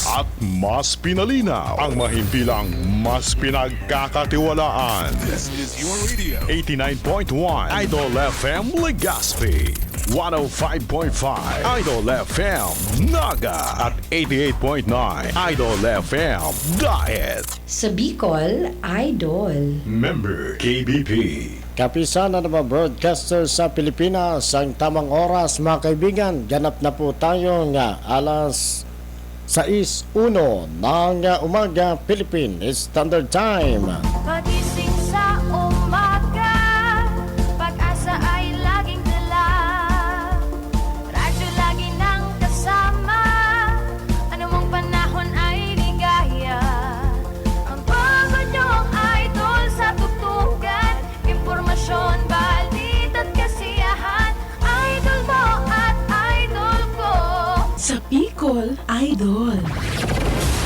at mas pinalinaw. Ang mahimpilang mas pinagkakatiwalaan. This is your radio. 89.1 Idol FM Legazpi, 105.5 Idol FM Naga, at 88.9 Idol FM Daet. Sa Bicol, Idol. Member KBP. Kapisan na mga broadcaster sa Pilipinas, ang tamang oras mga kaibigan, ganap na po tayo nga alas 6:01 ng umaga Philippine Standard Time. Pagising sa umaga, pag-asa ay laging dala. Radyo lagi nang kasama, anumang panahon ay ligaya. Ang bago niyong idol sa tugtugan, impormasyon, balita at kasiyahan. Idol mo at idol ko. Sa Bicol, Idol.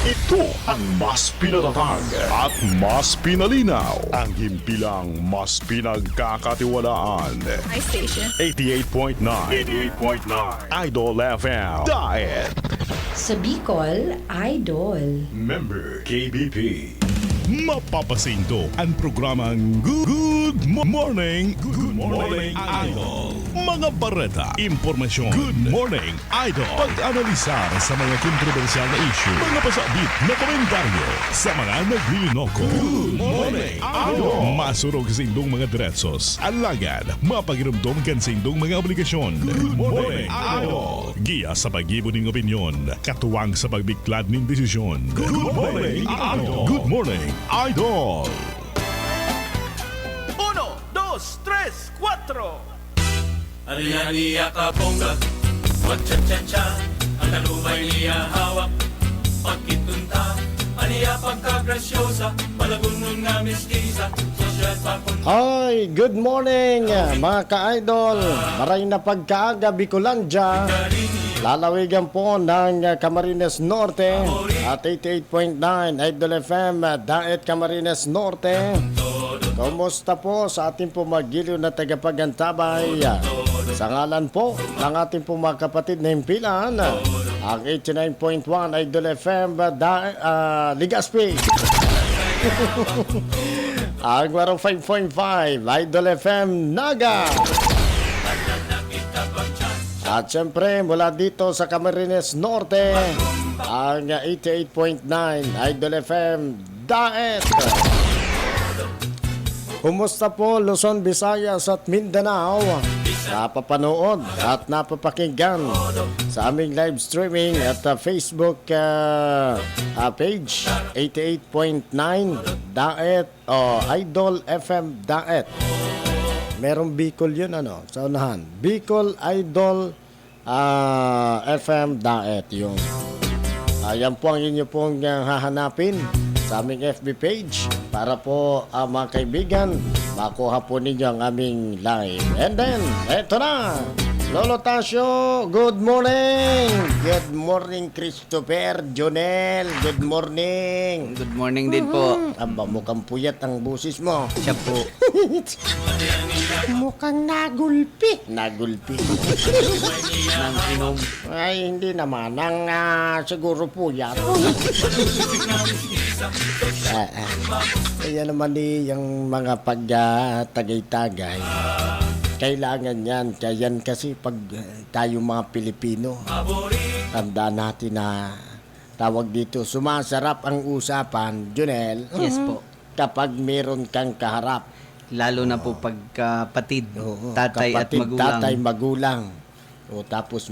Ito ang mas pinatatag at mas pinalinaw. Ang himpilang mas pinagkakatiwalaan. My station. 88.9 Idol FM Daet. Sa Bicol, Idol. Member KBP. Mapapasinto ang programang Good Morning Idol. Mga bareta, impormasyon. Good Morning Idol. Pag-analisa sa mga kontrobersyal na issue. Mga pasabit na komentaryo sa mga naglilinoko. Good Morning Idol. Masurog sa indong mga diretsos. Alagad, mapagirumdom kan sa indong mga obligasyon. Good Morning Idol. Giya sa pag-ibon ng opinyon. Katuwang sa pagbiklad ng desisyon. Good Morning Idol. Good Morning Idol. 1, 2, 3, 4. Ari-ariya ka bongga, wag-cha-cha-cha, ang talumay niya hawak. Pagkitunta, aniya pagkagrasyosa, malagunong nga mestiza, sosyal pakun. Ay, good morning mga ka-idol. Maray na pagkaaga Bicolandia. Lalawigan po ng Camarines Norte at 88.9 Idol FM Daet Camarines Norte. Kumusta po sa ating po magiliw na tagapagantabay? Sa ngalan po ng ating po mga kapatid na himpilan, ang 89.1 Idol FM Legazpi. Ang 105.5 Idol FM Naga. At syempre mula dito sa Camarines Norte, ang 88.9 Idol FM Daet. Kumusta po Luzon, Visayas at Mindanao? Napapanood at napapakinggan sa aming live streaming at Facebook page 88.9 Daet o Idol FM Daet. Merong Bicol yun sa unahan. Bicol Idol FM Daet yung. Ayan po ang inyo pong hahanapin sa aming FB page para po mga kaibigan makuha po ninyo ang aming live. And then, eto na! Lolo Tasio, good morning! Good morning, Christopher, Jonel, good morning! Good morning din po. Aba, mukhang puyat ang busis mo. Siya po. Mukhang nagulpi. Nagulpi. Nang inom. Ay, hindi naman. Ang siguro puyat. Kaya naman yung mga pag-tagay-tagay. Kailangan yan. Kaya yan kasi pag tayo mga Pilipino, tandaan natin na tawag dito, sumasarap ang usapan, Junel. Yes po. Kapag meron kang kaharap. Lalo na po pagkapatid, tatay kapatid, at magulang. Tatay, magulang. O tapos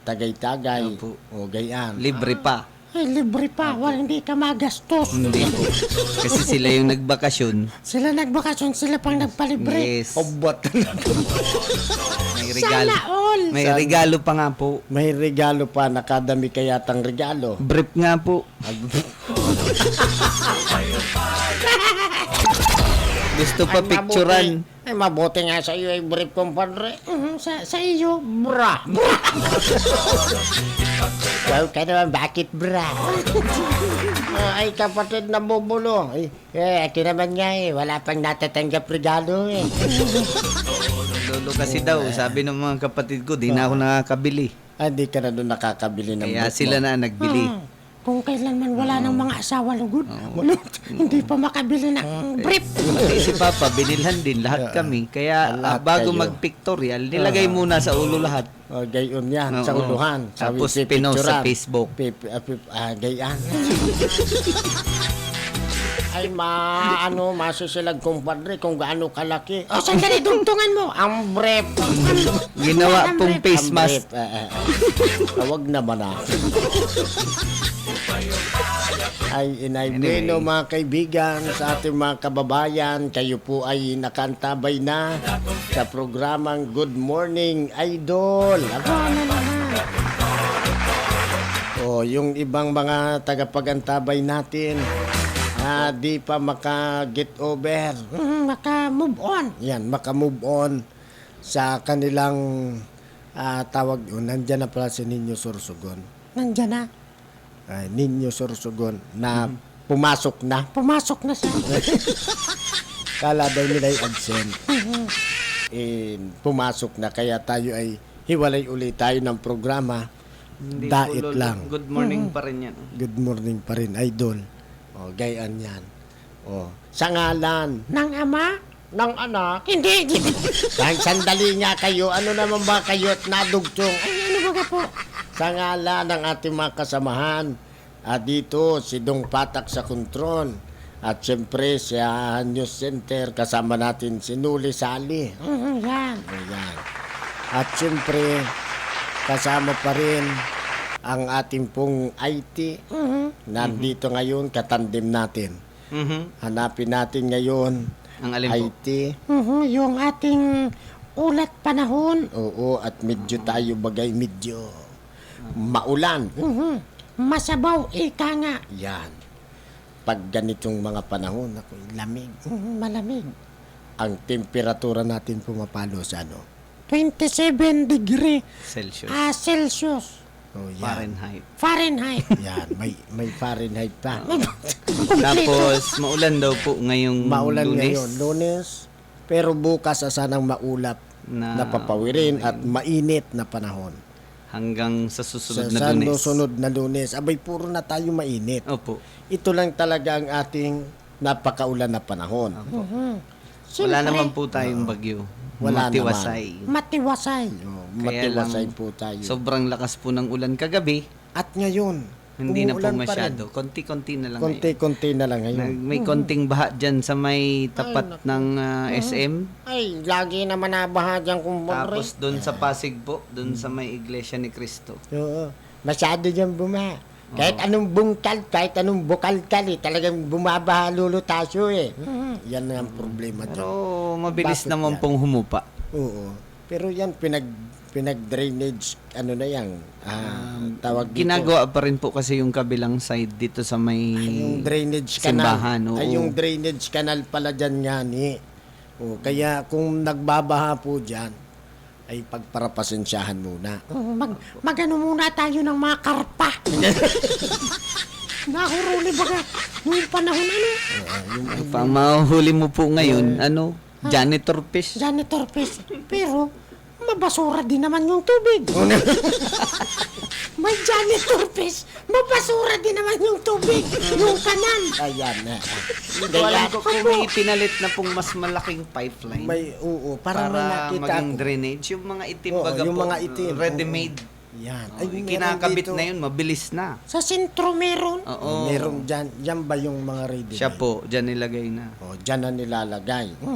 tagay-tagay. Opo. O gayan. Libre pa. Ay, libre pa. Hindi ka magastos. Hindi po. Kasi sila yung nagbakasyon. Sila nagbakasyon, sila pang nagpalibre. Yes. Obat. May regalo. Sana all. May regalo pa nga po. May regalo pa. Nakadami kayatang regalo. Brief nga po. Gusto pa picturean. Ay, mabuti nga sa iyo ay brief, compadre. Sa iyo, bra. Wow ka naman, bakit bra? Ay, kapatid na bubulo. Ako naman nga wala pang natatanggap regalo Lolo kasi daw, sabi ng mga kapatid ko, di na ako nakakabili. Hindi ka na doon nakakabili ng Kaya book sila mo. na nagbili. kung kailanman wala ng mga asawa lugod. Wala, hindi pa makabili ng brief. Pati si Papa, binilhan din lahat kami. Kaya Lahat bago kayo. mag-pictorial, nilagay muna sa ulo lahat. Gayon yan, sa Oo. uluhan. Tapos pipicturan. pinost sa Facebook. Gayan. Ay, masisilag kumpadre kung gaano kalaki. O, sandali, dugtungan mo. Ang brief. Ginawa pong face mask. Tawag naman ah. Ay, inay Anyway. bueno mga kaibigan, sa ating mga kababayan, kayo po ay nakantabay na sa programang Good Morning Idol. O, yung ibang mga tagapagantabay natin, di pa maka-get over. Maka-move on. Yan, maka-move on sa kanilang tawag yun. Nandyan na pala si Ninyo Sorsogon. Nandyan na. Ninyo Sorsogon na pumasok na. Pumasok na siya. Kala daw nila ay absent. Pumasok na, kaya tayo ay hiwalay ulit tayo ng programa. Hindi Dait po, Lolo. lang. Good morning pa rin yan. Good morning pa rin, idol. O, gayaan yan. O, sa ngalan Nang ama? ng anak. Hindi. Kahit sandali nga kayo, ano naman ba kayo at nadugtong? Ay, ano ba po? Sa ngalan ng ating mga kasamahan, dito si Dong Patak sa Kontron. At siyempre sa News Center, kasama natin si Nuli Sali. Yan. Ayan. At siyempre, kasama pa rin ang ating pong IT. Nandito ngayon, katandem natin. Hanapin natin ngayon Ang alin po? IT. Yung ating ulat panahon. Oo, at medyo tayo bagay, medyo maulan. Masabaw, ika nga. Yan. Pag ganitong mga panahon, ako, lamig. Malamig. Ang temperatura natin pumapalo sa ano? 27 degree Celsius. Celsius. Oh, yan. Fahrenheit. Fahrenheit. Yan, may Fahrenheit pa. Tapos, maulan daw po ngayong Maulan Lunes. ngayon, Lunes. Pero bukas sanang maulap na papawirin at mainit na panahon. Hanggang sa susunod na Sa Lunes. sunod na Lunes, abay puro na tayo mainit. Opo. Ito lang talaga ang ating napakaulan na panahon. Wala naman po tayong bagyo. Wala Matiwasay. Matiwasay. Kaya lang, Matiwasay po tayo. sobrang lakas po ng ulan kagabi. At ngayon, Hindi na po umuulan pa rin. masyado. Konti-konti na lang ngayon. Konti-konti na lang ngayon. May konting baha dyan sa may tapat ng SM. Ay, lagi naman nabaha dyan kumpadre. Tapos doon sa Pasig po, doon sa may Iglesia ni Cristo. Oo. Masyado dyan bumaha. Kahit anong bungkal, kahit anong bukalkal, talagang bumabaha lulutasyo eh. Yan na ang problema dyan. Pero mabilis Bakit naman yan? pong humupa. Oo. Pero yan, pinag-drainage, ano na yan, tawag dito. Ginagawa pa rin po kasi yung kabilang side dito sa may Yung drainage canal. simbahan. Oo. Ay, yung drainage canal pala dyan nga ni. O, kaya kung nagbabaha po dyan, ay pagparapasensyahan muna. Magano muna tayo ng mga karpa. Nahuruli baga. Noong panahon ano? Pang mahuhuli mo po ngayon, janitor fish. Janitor fish. Pero, mabasura din naman yung tubig. May janitor fish. Mabasura din naman yung tubig. Yung kanal. Ayan na. Hindi ko alam ko kung may pinalit na pong mas malaking pipeline Parang may para nakita maging ako. drainage. Yung mga itim Oo, baga yung po, mga itim. ready-made. Yan. Ay, kinakabit na yun, mabilis na. Sa sentro meron. Oo. Meron dyan. Yan ba yung mga ready? Siya po, dyan nilagay na. O, dyan na nilalagay. O.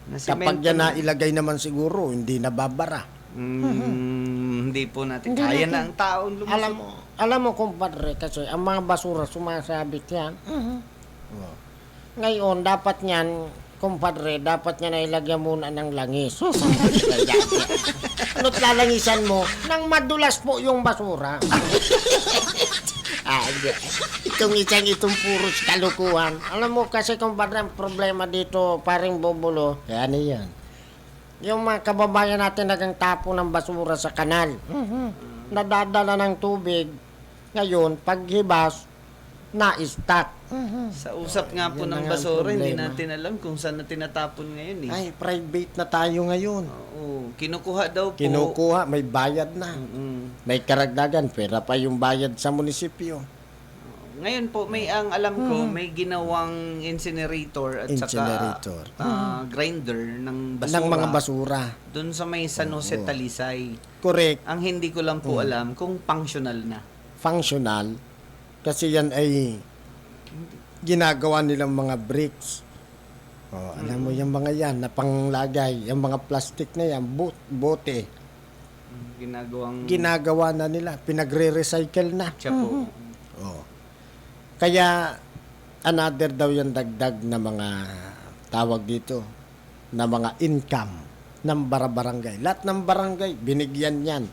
Na Kapag semento yan na. na ilagay naman siguro, hindi nababara. Hindi po natin. Kaya na ang taong lumusot. Alam mo kumpadre, kasi ang mga basura sumasabit yan. O. Ngayon, dapat yan, kumpadre, dapat niya na ilagyan muna ng langis. Ano't lalangisan mo? Nang madulas po yung basura. Itong puros kalukuhan. Alam mo kasi kumpadre, ang problema dito, paring bobulo. Kaya ano yan? Yung mga kababayan natin nagang tapo ng basura sa kanal. Nadadala ng tubig. Ngayon, paghibas, na-stack. Sa usap nga po Yan na ng nga ang basura, hindi problema. natin alam kung saan na tinatapon ngayon eh. Ay, private na tayo ngayon. Oo, kinukuha daw po. Kinukuha, may bayad na. Mm. May karagdagan, pera pa yung bayad sa munisipyo. Ngayon po, ang alam ko, may ginawang incinerator at Incinerator. saka grinder ng basura. Ng mga basura. Doon sa may San Jose, Oo. Talisay. Correct. Ang hindi ko lang po alam kung functional na. Functional. Kasi yan ay ginagawa nilang mga bricks. Oh, alam mo yung mga yan na panglagay, yung mga plastic na yan, bote. Ginagawa na nila, pinagre-recycle na. Siya po. Oh. Kaya another daw yung dagdag na mga tawag dito na mga income ng barangay. Lahat ng barangay binigyan yan.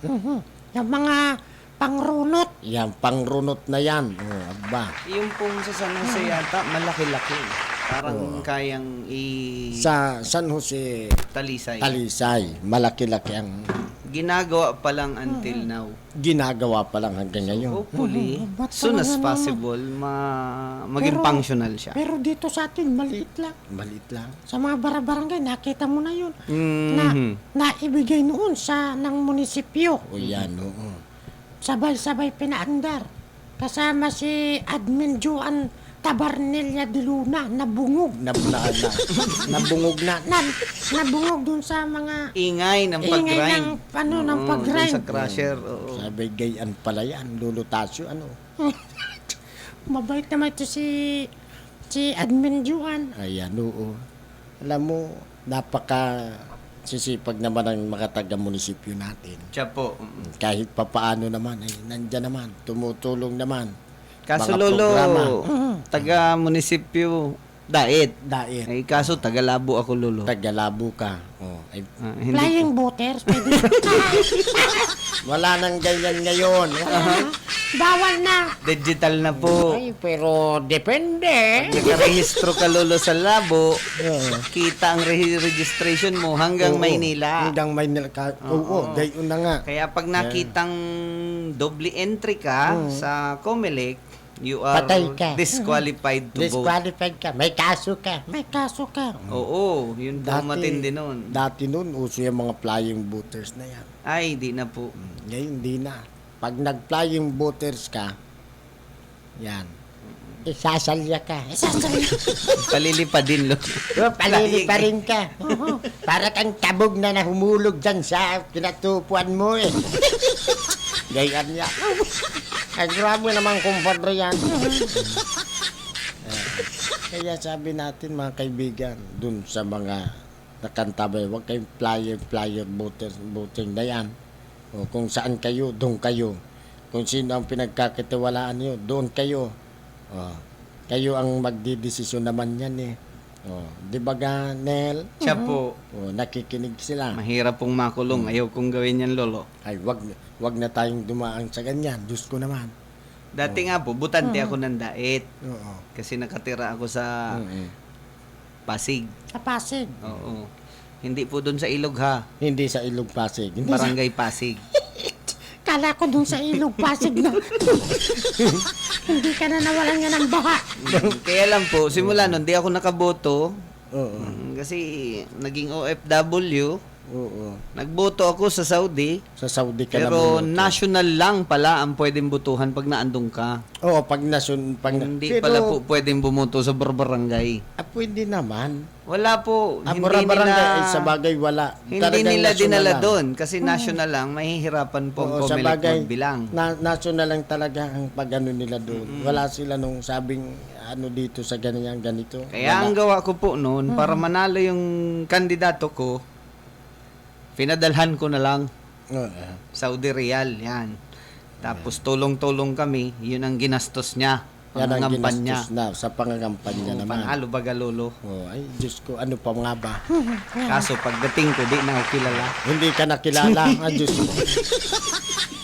Yung mga pangrunot. Yan, pangrunot na yan. Oh, aba. Yung pong sa San Jose yata, malaki-laki. Parang kayang Sa San Jose, Talisay. Talisay, malaki-laki ang Ginagawa pa lang until now. ginagawa pa lang hanggang ngayon. Hopefully, Ba't soon as talaga possible, maging Pero- functional siya. Pero dito sa atin, maliit lang. Maliit lang. Sa mga barangay, nakita mo na yun. Mhm. Na ibigay noon ng munisipyo. O yan, oo. Sabay-sabay pinaandar. Kasama si Admin Juan Tabarnilla de Luna, nabungog. Nabungog na. Nabungog dun sa mga Ingay ng ingay pag-grind. ng Oo, pag-grind. dun sa crusher. Oo. Sabi, gayan pala yan. Lulutasyo, ano. Mabait naman ito si Admin Juan. Ayan, oo. Alam mo, napaka sisipag naman ng mga taga-munisipyo natin. Siya po. Mhm. Kahit papaano naman, ay nandyan naman, tumutulong naman. Kaso Mga lolo, programa. taga-munisipyo, Daet. Dahil, Ay, kaso taga-Labo ako, lolo. tagalabo ka. Oh, ay, Hindi Flying boaters, pwede. wala nang ganyan ngayon. Bawal na. digital na po. Ay, pero depende. Nakarehistro ka, lolo, sa Labo, kita ang registration mo hanggang Oo, Maynila. Hanggang Maynila ka. Oo, gayon na nga. Kaya pag nakitang doble entry ka sa Comelec, you are Patay ka. disqualified to vote. Disqualified ka. May kaso ka. May kaso ka. Oo, yun po matindi nun. Dati nun, uso yung mga flying boaters na yan. Ay, di na po. Ngayon, hindi na. Pag nag-flying boaters ka, yan. Isasalya ka. Palilipad din, lo. Palili pa rin ka. Para kang tabog na nahumulog dyan sa pinatupuan mo eh. Gayan niya. Ay, grabe naman kumpadre yan. Kaya sabi natin mga kaibigan, dun sa mga nakantabay, huwag kayong flyer boating na yan. O kung saan kayo, doon kayo. Kung sino ang pinagkakatiwalaan nyo, doon kayo. O, kayo ang magdidesisyon naman yan eh. O, di ba ga, Nel? Siya po. O, nakikinig sila. Mahirap pong makulong. Ayaw kong gawin yan, lolo. Ay, wag na tayong dumaan sa ganyan. Diyos ko naman. Dati nga po, butante ako ng Daet. Oo. Kasi nakatira ako sa Pasig. Sa Pasig. Oo. Hindi po doon sa Ilog, ha? Hindi sa Ilog Pasig. Hindi sa... Barangay Pasig. Kala ko dun sa ilog Pasig na. Hindi ka na nawalan nga ng baha. Kaya lang po, simula nun, di ako nakaboto. Oo. Kasi naging OFW. Oo. Nagboto ako sa Saudi. Sa Saudi ka Pero naman. national lang pala ang pwedeng botohan pag naandong ka. Oo, pag nasun... Hindi Pero, pala po pwedeng bumoto sa barangay. pwede naman. Wala po. Ang Hindi barangay, nila, sa bagay, wala. hindi Talagang nila national dinala lang. doon. Kasi national lang, mahihirapan po ang Oo, sa Comelec bagay, magbilang. national lang talaga ang pag-ano nila doon. Wala sila nung sabing ano dito sa ganito. Kaya ang gawa ko po noon, para manalo yung kandidato ko, pinadalhan ko na lang Saudi Real, yan. Tapos tulong-tulong kami, yun ang ginastos niya. Yan ang Pangangampanya. ginastos na sa pangangampanya naman. Panalo baga, lolo. Oh, ay, Diyos ko, ano pa nga ba? Kaso pagdating ko, di na ako kilala. Hindi ka nakilala. Ay, Diyos ko.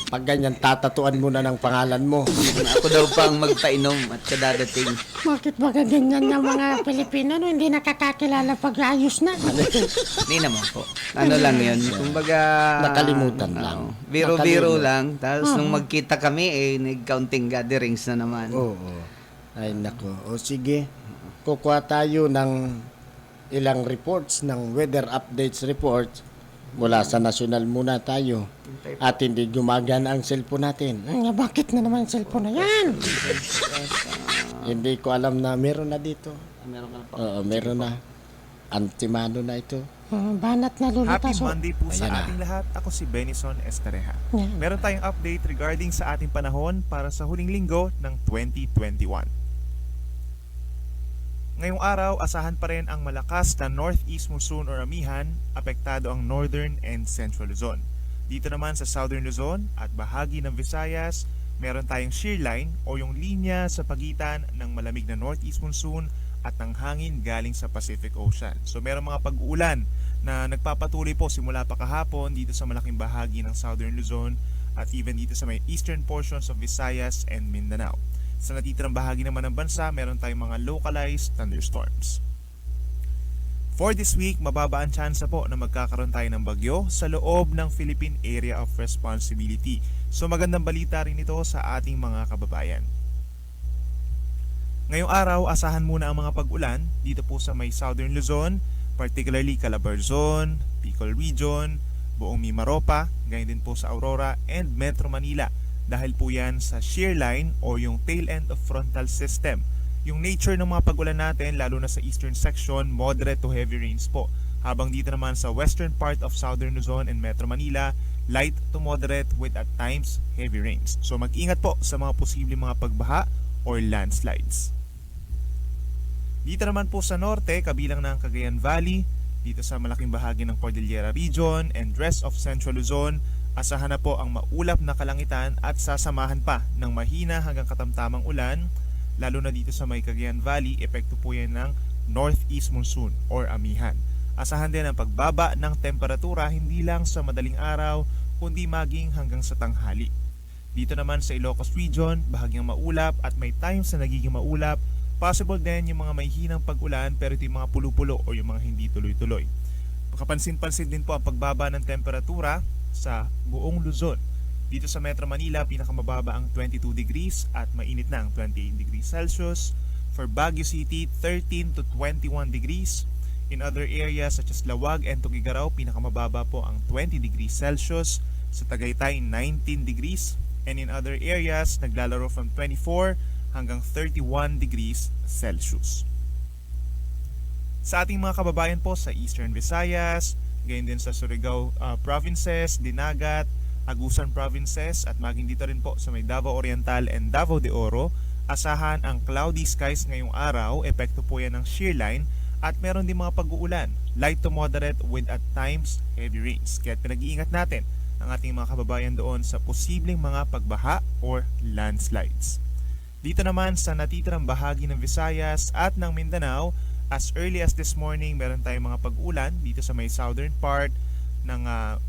Pag ganyan, tatatuan mo na ng pangalan mo. Ako daw pang magpainom at kadadating. Bakit ba ganyan ng mga Pilipino no? Hindi nakakakilala pag ayos na. Hindi naman po. Ano lang yun. Kumbaga... Nakalimutan lang. Biro-biro lang. Tapos nung magkita kami, nag-counting gatherings na naman. Oo. Ay, nako. O sige, kukuha tayo ng ilang reports, ng weather updates reports. mula sa nasyonal muna tayo at hindi gumagana ang cellphone natin. Bakit na naman yung cellphone na yan? Hindi ko alam na meron na dito. Meron ka na pa. Oo, meron na. Antimano na ito. Banat na Happy lulutas. Monday po sa Ayan na. ating lahat. Ako si Benison Estareja. Yan. Meron tayong update regarding sa ating panahon para sa huling linggo ng 2021. Ngayong araw, asahan pa rin ang malakas na northeast monsoon or amihan, apektado ang northern and central Luzon. Dito naman sa southern Luzon at bahagi ng Visayas, meron tayong shear line o yung linya sa pagitan ng malamig na northeast monsoon at ng hangin galing sa Pacific Ocean. So meron mga pag-uulan na nagpapatuloy po simula pa kahapon dito sa malaking bahagi ng southern Luzon at even dito sa may eastern portions of Visayas and Mindanao. Sa natitirang bahagi naman ng bansa, meron tayong mga localized thunderstorms. For this week, mababa ang tsansa po na magkakaroon tayo ng bagyo sa loob ng Philippine Area of Responsibility. So magandang balita rin ito sa ating mga kababayan. Ngayong araw, asahan muna ang mga pag-ulan dito po sa may Southern Luzon, particularly Calabarzon, Bicol Region, buong Mimaropa, ganyan din po sa Aurora and Metro Manila. Dahil po yan sa shear line o yung tail end of frontal system. Yung nature ng mga pag-ulan natin, lalo na sa eastern section, moderate to heavy rains po. Habang dito naman sa western part of Southern Luzon and Metro Manila, light to moderate with at times heavy rains. So mag-ingat po sa mga posibleng mga pagbaha or landslides. Dito naman po sa norte, kabilang ng Cagayan Valley, dito sa malaking bahagi ng Cordillera Region and rest of Central Luzon, asahan na po ang maulap na kalangitan at sasamahan pa ng mahina hanggang katamtamang ulan, lalo na dito sa may Cagayan Valley, epekto po yan ng northeast monsoon or amihan. Asahan din ang pagbaba ng temperatura hindi lang sa madaling araw, kundi maging hanggang sa tanghali. Dito naman sa Ilocos Region, bahagyang maulap at may times na nagiging maulap, possible din yung mga may hinang pag-ulan pero ito yung mga pulo-pulo o yung mga hindi tuloy-tuloy. Kapansin-pansin din po ang pagbaba ng temperatura sa buong Luzon. Dito sa Metro Manila, pinakamababa ang 22 degrees at mainit na ang 28 degrees Celsius. For Baguio City, 13 to 21 degrees. In other areas such as Lawag and Tugigaraw, pinakamababa po ang 20 degrees Celsius. Sa Tagaytay, 19 degrees. And in other areas, naglalaro from 24 hanggang 31 degrees Celsius. Sa ating mga kababayan po sa Eastern Visayas, gayon din sa Surigao provinces, Dinagat, Agusan provinces at maging dito rin po sa may Davao Oriental and Davao de Oro, asahan ang cloudy skies ngayong araw, epekto po yan ng shear line at meron din mga pag-uulan, light to moderate with at times heavy rains. Kaya pinag-iingat natin ang ating mga kababayan doon sa posibleng mga pagbaha or landslides. Dito naman sa natitirang bahagi ng Visayas at ng Mindanao, as early as this morning, meron tayong mga pag-ulan dito sa may southern part ng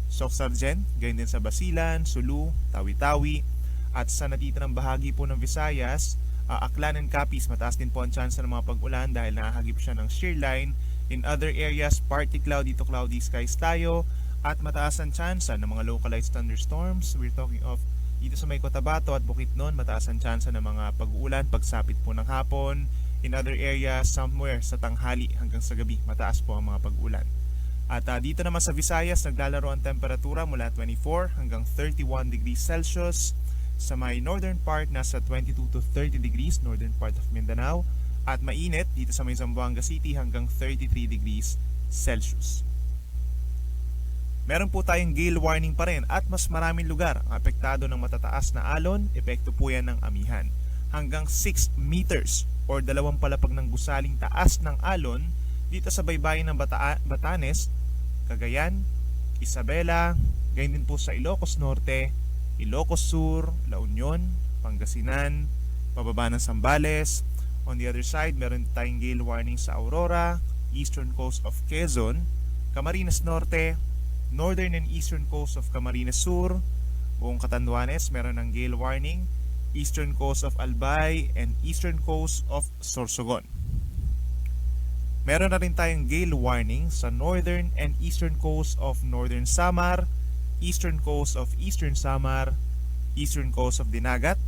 Soc-Sargent, gayon din sa Basilan, Sulu, Tawi-Tawi, at sa natitirang bahagi po ng Visayas, Aklan and Capiz, mataas din po ang chance ng mga pag-ulan dahil nakahagip siya ng shear line. In other areas, partly cloudy to cloudy skies tayo at mataas ang chance ng mga localized thunderstorms. We're talking of dito sa may Cotabato at Bukidnon, mataas ang chance ng mga pag-uulan pagsapit po ng hapon. In other areas, somewhere sa tanghali hanggang sa gabi, mataas po ang mga pag-ulan. At dito naman sa Visayas, naglalaro ang temperatura mula 24 hanggang 31 degrees Celsius. Sa may northern part, nasa 22 to 30 degrees, northern part of Mindanao. At mainit dito sa may Zamboanga City hanggang 33 degrees Celsius. Meron po tayong gale warning pa rin at mas maraming lugar ang apektado ng matataas na alon, epekto po yan ng amihan. Hanggang 6 meters or 2 palapag ng gusaling taas ng alon dito sa baybayin ng Batanes, Cagayan, Isabela, gayon din po sa Ilocos Norte, Ilocos Sur, La Union, Pangasinan, pababa ng Zambales. On the other side, meron tayong gale warning sa Aurora, eastern coast of Quezon, Camarines Norte, northern and eastern coast of Camarines Sur, buong Catanduanes meron ng gale warning, eastern coast of Albay and eastern coast of Sorsogon. Meron na rin tayong gale warning sa northern and eastern coast of Northern Samar, eastern coast of Eastern Samar, eastern coast of Dinagat,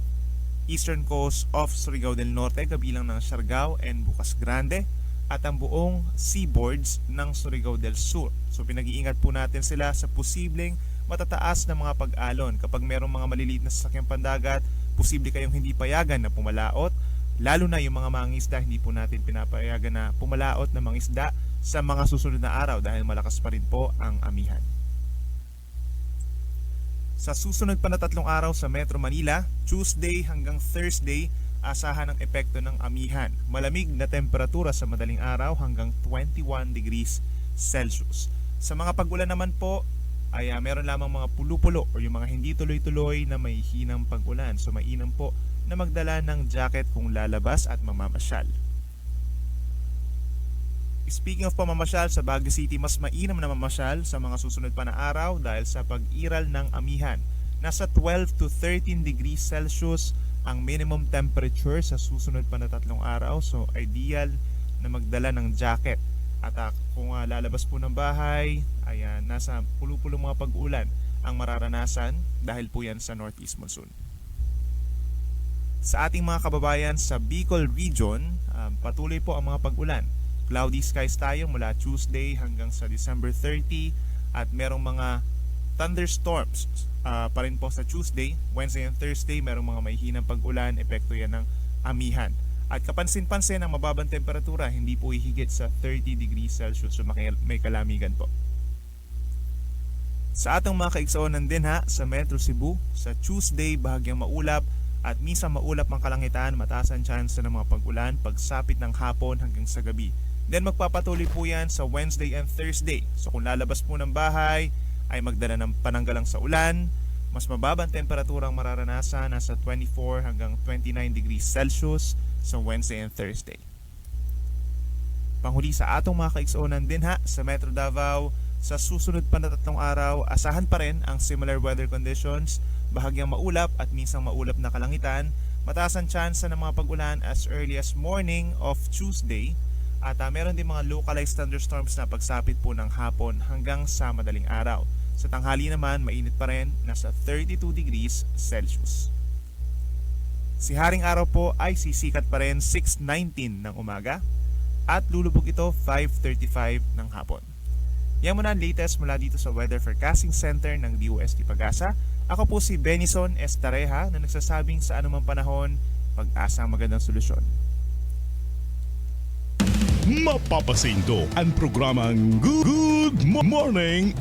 eastern coast of Surigao del Norte, kabilang ng Siargao and Bukas Grande, at ang buong seaboards ng Surigao del Sur. So pinag-iingat po natin sila sa posibleng matataas na mga pag-alon. Kapag merong mga maliliit na sasakyang pandagat, posible kayong hindi payagan na pumalaot. Lalo na yung mga mangingisda, hindi po natin pinapayagan na pumalaot ng mga isda sa mga susunod na araw dahil malakas pa rin po ang amihan. Sa susunod pa na 3 araw sa Metro Manila, Tuesday hanggang Thursday, asahan ang epekto ng amihan. Malamig na temperatura sa madaling araw hanggang 21 degrees Celsius. Sa mga pag-ulan naman po, ay meron lamang mga pulo-pulo o yung mga hindi tuloy-tuloy na may hinang pag-ulan. So mainam po na magdala ng jacket kung lalabas at mamamasyal. Speaking of pamamasyal, sa Baguio City mas mainam na mamasyal sa mga susunod pa na araw dahil sa pag-iral ng amihan. Nasa 12 to 13 degrees Celsius ang minimum temperature sa susunod pa na 3 araw. So ideal na magdala ng jacket. At kung lalabas po ng bahay, ay nasa pulo-pulo mga pag-ulan ang mararanasan dahil po yan sa Northeast Monsoon. Sa ating mga kababayan sa Bicol Region, patuloy po ang mga pag-ulan. Cloudy skies tayo mula Tuesday hanggang sa December 30 at merong mga thunderstorms pa rin po sa Tuesday. Wednesday and Thursday merong mga may hinang pag-ulan, epekto yan ng amihan. At kapansin-pansin ang mababang temperatura, hindi po hihigit sa 30 degrees Celsius, so may kalamigan po. Sa atong mga kaigsuonan din sa Metro Cebu, sa Tuesday bahagyang maulap at minsan maulap ang kalangitan, mataas ang chance ng mga pag-ulan pagsapit ng hapon hanggang sa gabi. Then magpapatuloy po yan sa Wednesday and Thursday. So kung lalabas po ng bahay ay magdala ng pananggalang sa ulan. Mas mababang temperatura ang mararanasan, nasa 24 hanggang 29 degrees Celsius sa Wednesday and Thursday. Panghuli sa atong mga kaigsuonan din sa Metro Davao, sa susunod pa na 3 araw, asahan pa rin ang similar weather conditions, bahagyang maulap at minsang maulap na kalangitan, mataas ang tsansa ng mga pag-ulan as early as morning of Tuesday, at meron din mga localized thunderstorms na pagsapit po ng hapon hanggang sa madaling araw. Sa tanghali naman, mainit pa rin, nasa 32 degrees Celsius. Si Haring Araw po ay sisikat pa rin 6:19 ng umaga at lulubog ito 5:35 ng hapon. Yan muna ang latest mula dito sa Weather Forecasting Center ng DOST Pag-asa. Ako po si Benison Estareja na nagsasabing sa anumang panahon, pag-asa ang magandang solusyon. Mapapasinto ang programang Good Morning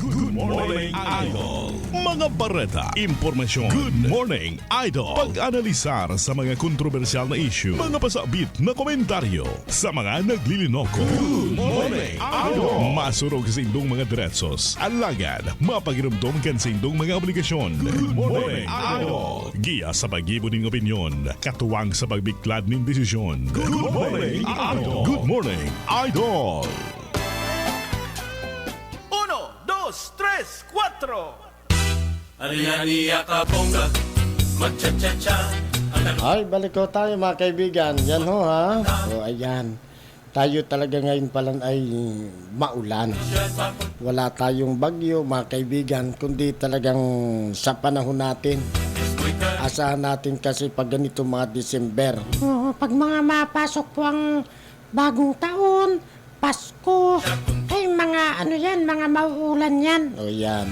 Idol. Mga bareta, impormasyon. Good Morning Idol. Pag-analisar sa mga kontrobersyal na issue. Mga pasabit na komentaryo sa mga naglilinoko. Good Morning Idol. Masurog sa indong mga diretsos. Alagad, mapagirumdom kan sa indong mga obligasyon. Good Morning Idol. Giya sa pag-ibon ng opinyon. Katuwang sa pagbiklad ng desisyon. Good Morning Idol. Good Morning Idol. 1, 2, 3, 4. Ari-ari akabongga, magcha-cha-cha. Ay, balik ko tayo mga kaibigan. Yan ho ha. O ayan. Tayo talaga ngayon pala ay maulan. Wala tayong bagyo mga kaibigan, kundi talagang sa panahon natin. Asahan natin kasi pag ganito mga December. Oo, pag mga mapasok po ang bagong taon, Pasko, ay mga mga mauulan yan. O yan.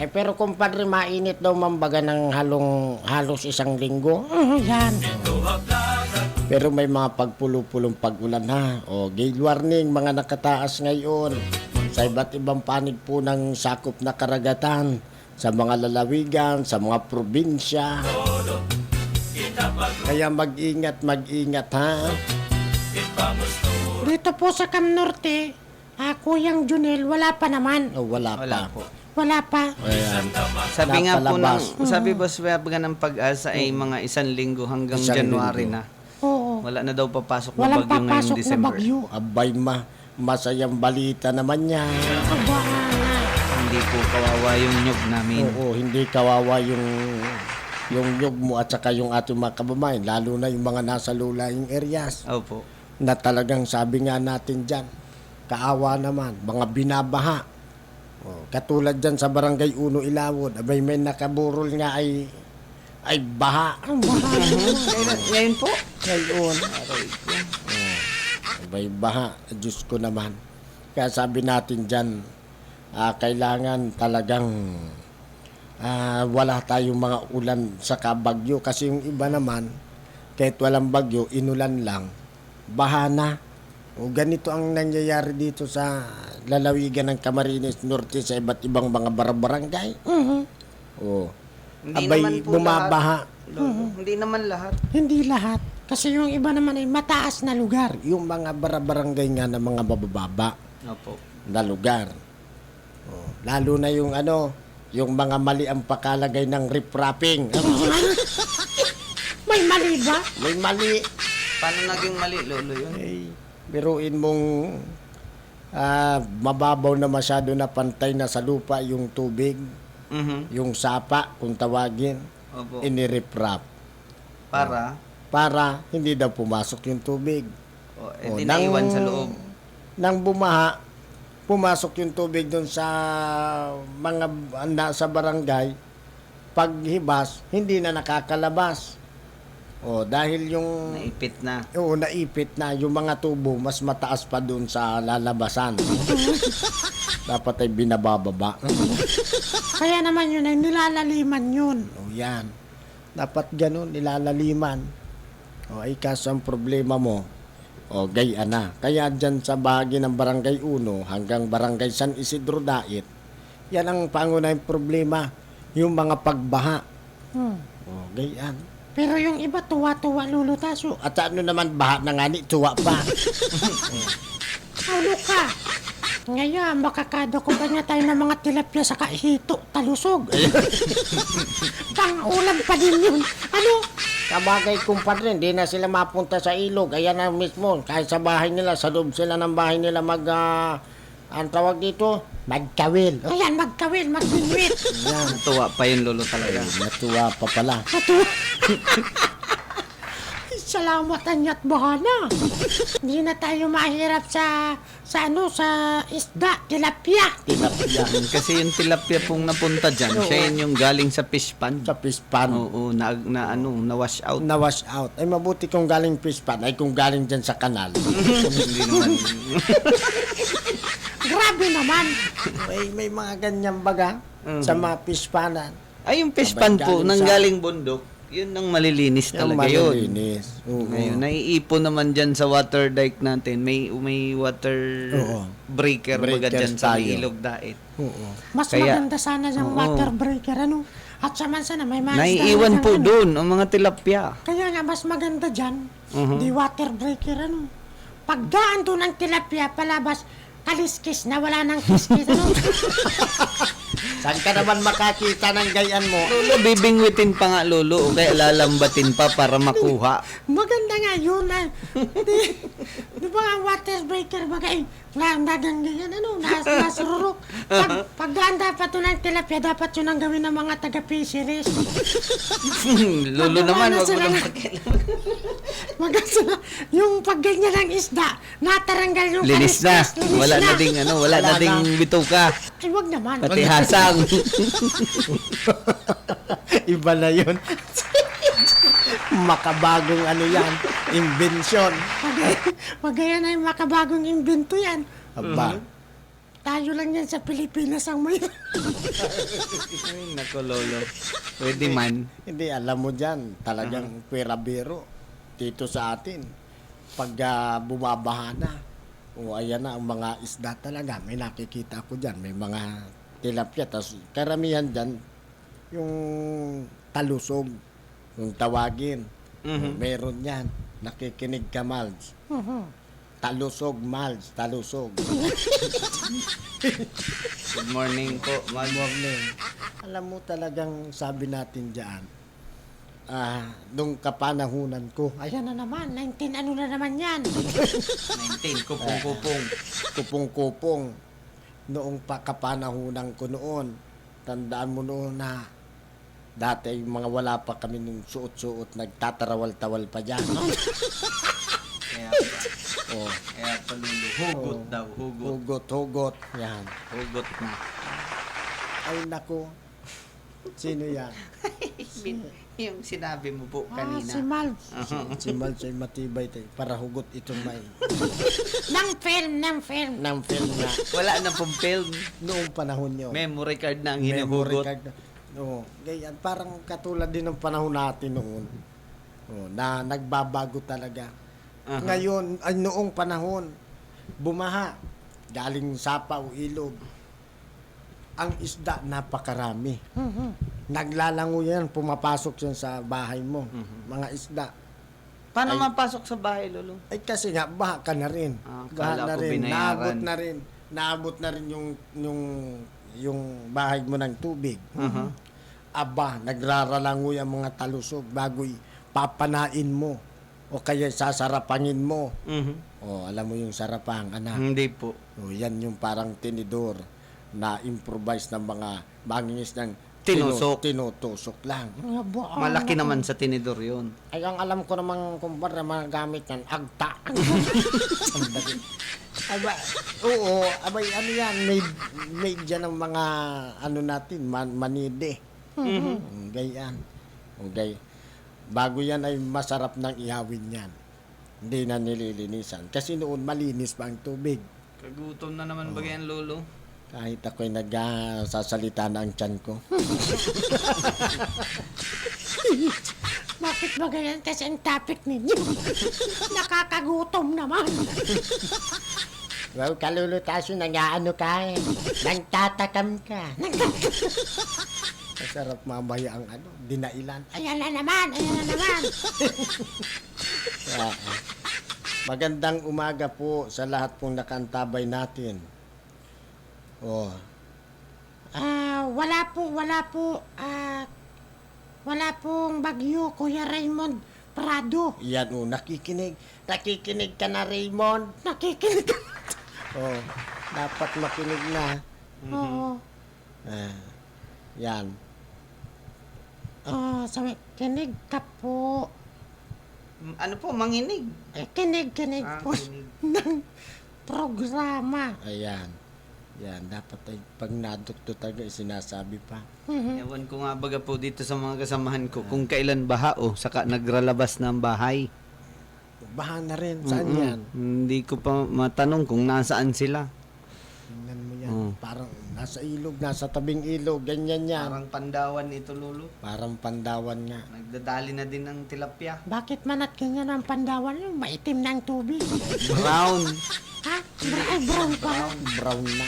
Pero kumpadre, mainit daw mambaga ng halos 1 linggo. Yan. Pero may mga pagpulo-pulong pag-ulan O gale warning mga nakataas ngayon sa iba't ibang panig po ng sakop na karagatan, sa mga lalawigan, sa mga probinsya. Kaya mag-ingat Dito po sa Cam Norte, Kuyang Junel, wala pa naman. Wala po. Wala pa. Ayan. Sabi nga po Napalabas. sabi Boss Web ng Pag-asa ay mga 1 linggo hanggang 1 January linggo. na. Oo. Wala na daw papasok na Walang bagyo ngayong papasok na December. bagyo. Abay masayang balita naman yan. Aba, Hindi po kawawa yung nyog namin. Oo, hindi kawawa yung yug mo at saka yung ating mga kababayan, lalo na yung mga nasa low-lying areas. Opo. Na talagang sabi nga natin dyan, kaawa naman, mga binabaha. Katulad dyan sa Barangay Uno Ilawod, abay may nakaburol nga ay baha. ang bahay. Ngayon po? Ngayon, abay baha, Diyos ko naman. Kaya sabi natin dyan, kailangan talagang wala tayong mga ulan sa kabagyo. Kasi yung iba naman, kahit walang bagyo, inulan lang, bahana. O ganito ang nangyayari dito sa lalawigan ng Camarines Norte sa iba't ibang mga barangay. O, Hindi abay, naman po bumabaha. Hindi naman lahat. Hindi lahat. Kasi yung iba naman ay mataas na lugar. Yung mga barangay nga na mga mabababa Opo. na lugar. O, lalo na yung yung mga mali ang pakalagay ng riprapping. May mali ba? May mali. Paano naging mali, Lolo, yun? Biruin mong mababaw na masyado na pantay na sa lupa yung tubig, yung sapa kung tawagin, Opo. iniriprap Para, hindi daw pumasok yung tubig. di naiwan sa loob. Nang bumaha, pumasok yung tubig doon sa mga sa barangay, paghibas, hindi na nakakalabas. Dahil yung Naipit na. naipit na yung mga tubo, mas mataas pa doon sa lalabasan. Dapat ay binabababa. Kaya naman yun ay nilalaliman yun. Yan. Dapat ganun, nilalaliman. Ay kaso ang problema mo, gayaan na. Kaya dyan sa bahagi ng Barangay 1 hanggang Barangay San Isidro Dait, yan ang pangunahing problema, yung mga pagbaha. Gayaan. Pero yung iba tuwa-tuwa, Lolo Taso. At ano naman, baha na nga ni, tuwa pa. Ano ka? Ngayon, makakado ko ba niya tayo ng mga tilapia sa kahito, talusog? Pang-ulam pa din yun. Ano? Kabagay kumpadre, hindi na sila mapunta sa ilog. Ayan na mismo, kahit sa bahay nila, sa loob sila ng bahay nila ang tawag dito, magkawil. Ayan, magkawil, magbinwit. Yan, Tuwa pa yun, Lolo, talaga. natuwa pa pala. Natuwa. Salamat anyat bahana. Hindi na tayo mahirap sa isda, tilapia. Tilapia Kasi yung tilapia pong napunta dyan, siya yun yung galing sa fish pond. sa fish pan. Oo, na wash out. Na-wash out. Ay mabuti kung galing fish pan, ay kung galing dyan sa kanal. Hindi naman. Grabe naman. may mga ganyan baga sa mga fish panan. Ay, yung fish Abay, pond po, galing nang sa- galing bundok, yun ang malilinis Yung talaga yun. malilinis. Oo. Ngayon, naiipon naman dyan sa water dike natin. May water Oo. breaker baga Breakers dyan sa tayo. ilog dait. Oo. Mas Kaya- maganda sana yung water breaker, ano? At sana may mga Naiiwan isda po na- doon ang mga tilapia. Kaya nga, mas maganda dyan. Di water breaker, ano? Pagdaan doon ng tilapia, palabas, kaliskis na wala nang kiskis, ano? Saan ka naman makakita ng gayan mo? Lolo, bibingwitin pa nga, Lolo, o kaya lalambatin pa para makuha. Maganda nga yun, di ba ang water breaker, bagay, naganggayan, ano, nasururok. Pagdaan dapat doon ng tilapia, dapat yun ang gawin ng mga taga-fisheries. Lolo naman, wag mo sila naman ng- pakialam. Maganda yung pagganyan ng isda, nataranggal yung Linis na. kaliskis, linis Wala na ding, wala na Wala ding na. bituka. Ay, wag naman. Pati hasang. Iba na yun. Makabagong yan, invention. Magaya na yung makabagong invento yan. Aba, Tayo lang yan sa Pilipinas ang may... Ay, nako, Lolo. Pwede man. hindi, alam mo dyan, talagang pera biro dito sa atin. Pag bumabaha na, ayan na, ang mga isda talaga, may nakikita ko dyan, may mga tilapia, tas karamihan dyan, yung talusog, yung tawagin, meron yan, nakikinig ka, Malds. Talusog, Malds, talusog. Good morning po, Mag. Alam mo talagang sabi natin dyan, nung kapanahunan ko, Ayan na naman, 19 ano na naman yan. 19, kupong-kupong. kupong-kupong, noong kapanahunan ko noon, tandaan mo noon na dati yung mga wala pa kami nung suot-suot, nagtatarawal-tawal pa dyan. Kaya Oh, pa, Lolo. Hugot daw, hugot. hugot-hugot, yan. Hugot na. Ay nako, Sino yan? Yung sinabi mo po Ah, kanina. si Mal. Si Malchay matibay tayo para hugot itong may Ng film. ng film na Wala na pong film. noong panahon nyo. Memory card na ang Memory hinuhugot. card na. Oo. Ganyan, parang katulad din ng panahon natin noon. Na nagbabago talaga. Aha. Ngayon, ay noong panahon, bumaha, galing sapa o ilog. Ang isda napakarami. Naglalango yan, pumapasok yan sa bahay mo. Mga isda. Paano Ay- mapasok sa bahay, Lolo? Ay kasi nga, baha ka na rin. Baha akala na ko rin. binayaran. Naabot na rin yung bahay mo ng tubig. Aba, nagraralango yung mga talusog bago papanain mo o kaya sasarapangin mo. O, alam mo yung sarapang, anak. Hindi po. O, yan yung parang tinidor na improvise ng mga bangingis ng Tinusok. tinutusok lang. Malaki naman sa tinidor yun. Ay, ang alam ko namang kumpara mga gamit yan, agta. Aba, oo, abay, ano yan, made yan ng mga, ano natin, manide. Gayan. Okay. Bago yan ay masarap nang ihawin yan. Hindi na nililinisan. Kasi noon malinis pa ang tubig. Kagutom na naman ba yan, Lolo? Kahit ako'y nagsasalita na ang tiyan ko. Bakit ba ganyan? Kasi ang topic ninyo. Nakakagutom naman. Well, kalulutasyo, nag-aano ka eh. Nagtatakam ka. Masarap mamaya ang dinailan. Ayan na naman. Kaya, magandang umaga po sa lahat pong nakantabay natin. Oh, Wala pong bagyo, Kuya Raymond Prado. yan oh, nakikinig. Nakikinig ka na, Raymond. Nakikinig ka. Oh, dapat makinig na. Oo. Yan. Sabi, kinig ka po. Ano po, manginig? Kinig po. Kinig. Ng programa. Ayan. Yan, dapat ay pag nadukto talaga sinasabi pa. Ewan ko nga baga po dito sa mga kasamahan ko kung kailan baha o saka nagralabas ng bahay. Baha na rin. Saan yan? Hindi ko pa matanong kung nasaan sila. Tingnan mo yan. Parang nasa ilog, nasa tabing ilog. Ganyan yan. Parang Pandawan ito, Lolo. Parang Pandawan nga. Nagdadali na din ng tilapia. Bakit manat ganyan ang Pandawan? Yung maitim na ang tubig. Brown. Ha? Ay, brown pa. Brown na.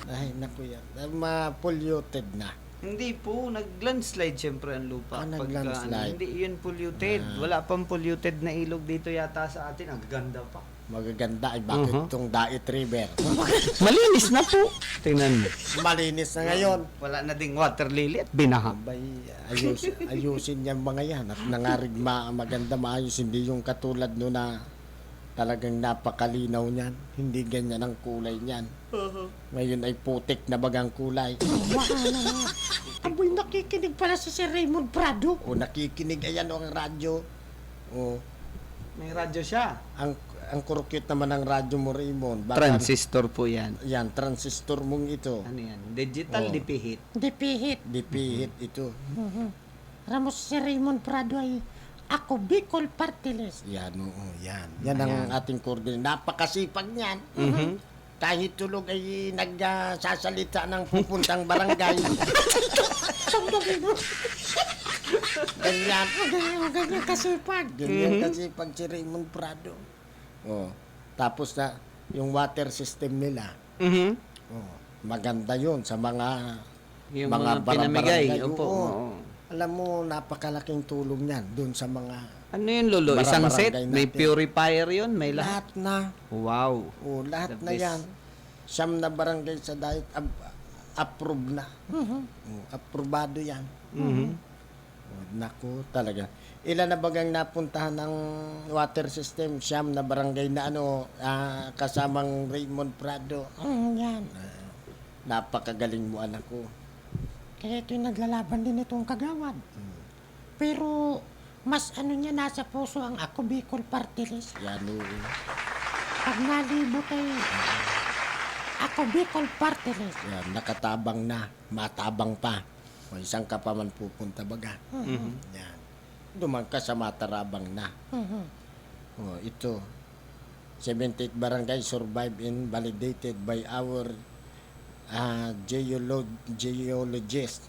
Ay, naku yan. Ma-polluted na. Hindi po, nag-landslide syempre ang lupa. Nag-landslide. Hindi yun polluted. Wala pang polluted na ilog dito yata sa atin. Ang ganda pa. Magaganda ay bakit itong Dait River? Malinis na po. Tingnan mo. Malinis na ngayon. Wala na ding water lily at binaha. Abay, ayusin yan mga yan. At nangarig maganda maayos. Hindi yung katulad no na talagang napakalinaw niyan. Hindi ganyan ang kulay niyan. Ngayon ay putik na bagang kulay. Baka naman. Aboy, nakikinig pala si Sir Raymond Prado. O nakikinig, ayan o ang radyo. O, May radyo siya. ang kurukit naman ng radyo mo, Raymond. Transistor po yan. Yan, transistor mong ito. Ano yan? Digital dipihit. Dipihit. Dipihit ito. Ramos si Raymond Prado ay ako Bicol Party List. Yan, oo, yan. Yan ang ating coordinator. Napakasipag niyan. Kahit tulog ay nagsasalita ng pupuntang barangay. Ganyan. Ganyan kasipag. Ganyan kasipag si Raymond Prado. Oh. Tapos na yung water system nila. Oh. Maganda yun sa mga Yung mga pinamigay. barangay. Opo. Oo. Oo. Alam mo, napakalaking tulong yan doon sa mga Ano yun, Lolo? Isang set? Barangay May natin. purifier yun? May lahat? lahat na. Wow. Oh, lahat The na best. yan. Siyam na barangay sa diet approve na. Oh, aprobado yan. Oh, naku, talaga. Ilan na bagang napuntahan ng water system? Siyam na barangay na kasamang Raymond Prado. Yan. Napakagaling mo, anak ko. Kaya ito'y naglalaban din itong kagawad. Pero mas niya nasa puso ang ako Bicol Party List. Yan, oo. Pag nalibot ay ako Bicol Party List. Yan, nakatabang na. Matabang pa. O, isang ka pa man pupunta baga. Mhm. Yan. Duman ka sa Matarabang na. O, ito. 78 barangay survive and validated by our geologist.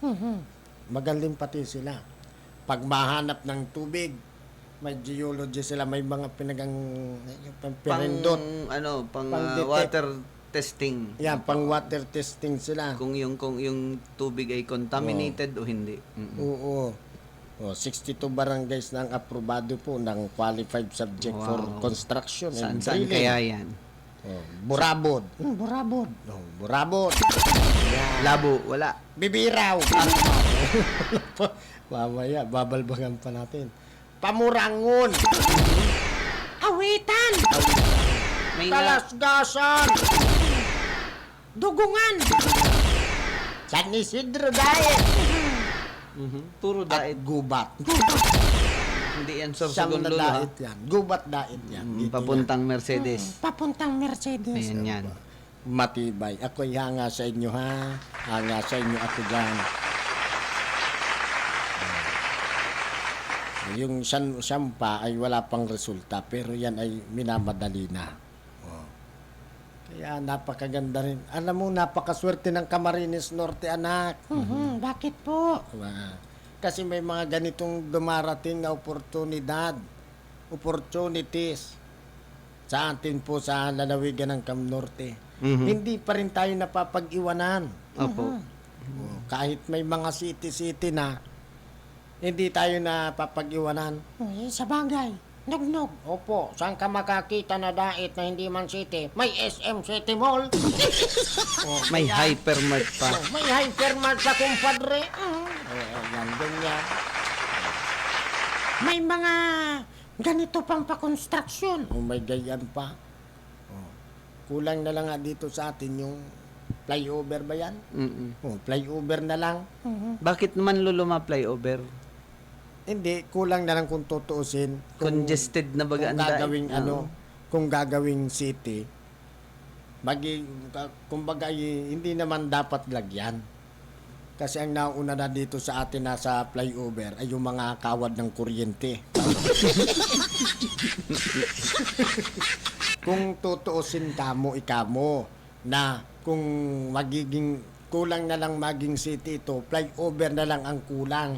Magaling pati sila. Pag mahanap ng tubig, may geologist sila, may mga pinindot. Pang water testing. Yan, pang water testing sila. Kung yung tubig ay contaminated o hindi. Oo. 62 barangays na ang aprobado po ng qualified subject for Wow. construction and Saan drilling. kaya yan? Burabod. Burabod. Burabod. Labo, wala. Bibiraw. Mamaya, babalbagan pa natin. Pamurangon. Awitan. May Talasgasan. Dugungan. San Isidro Daet. Puro At daet. gubat. Hindi yan Siyam Sorsogon na Lolo, ha? daet yan. Gubat daet yan. Dito Papuntang Mercedes. Papuntang Mercedes. Ayan yan. yan. Matibay. Ako'y hanga sa inyo, ha? Hanga sa inyo ako dyan. Yung Sampa ay wala pang resulta, pero yan ay minamadali na. Kaya napakaganda rin. Alam mo, napakaswerte ng Camarines Norte, anak. Bakit po? Kasi may mga ganitong dumarating na opportunities sa atin po sa lalawigan ng Cam Norte. Hindi pa rin tayo napapag-iwanan. Opo. Kahit may mga city-city na, hindi tayo napapag-iwanan. Sa bagay. Nugnog. Opo, saan ka makakita na dait na hindi man city? May SM City Mall. May hypermart pa. May hypermart sa kumpadre. Yan din yan. May mga ganito pang pa-construction. May ganyan pa. Kulang na lang nga dito sa atin yung flyover ba yan? Flyover na lang. Bakit naman luluma flyover? Hindi, kulang na lang kung tutuusin. Congested na baga Kung ang daet. gagawing kung gagawing city, kumbaga hindi naman dapat lagyan. Kasi ang nauna na dito sa atin na sa flyover ay yung mga kawad ng kuryente. Kung tutuusin ikamo na kung magiging kulang na lang maging city ito, flyover na lang ang kulang.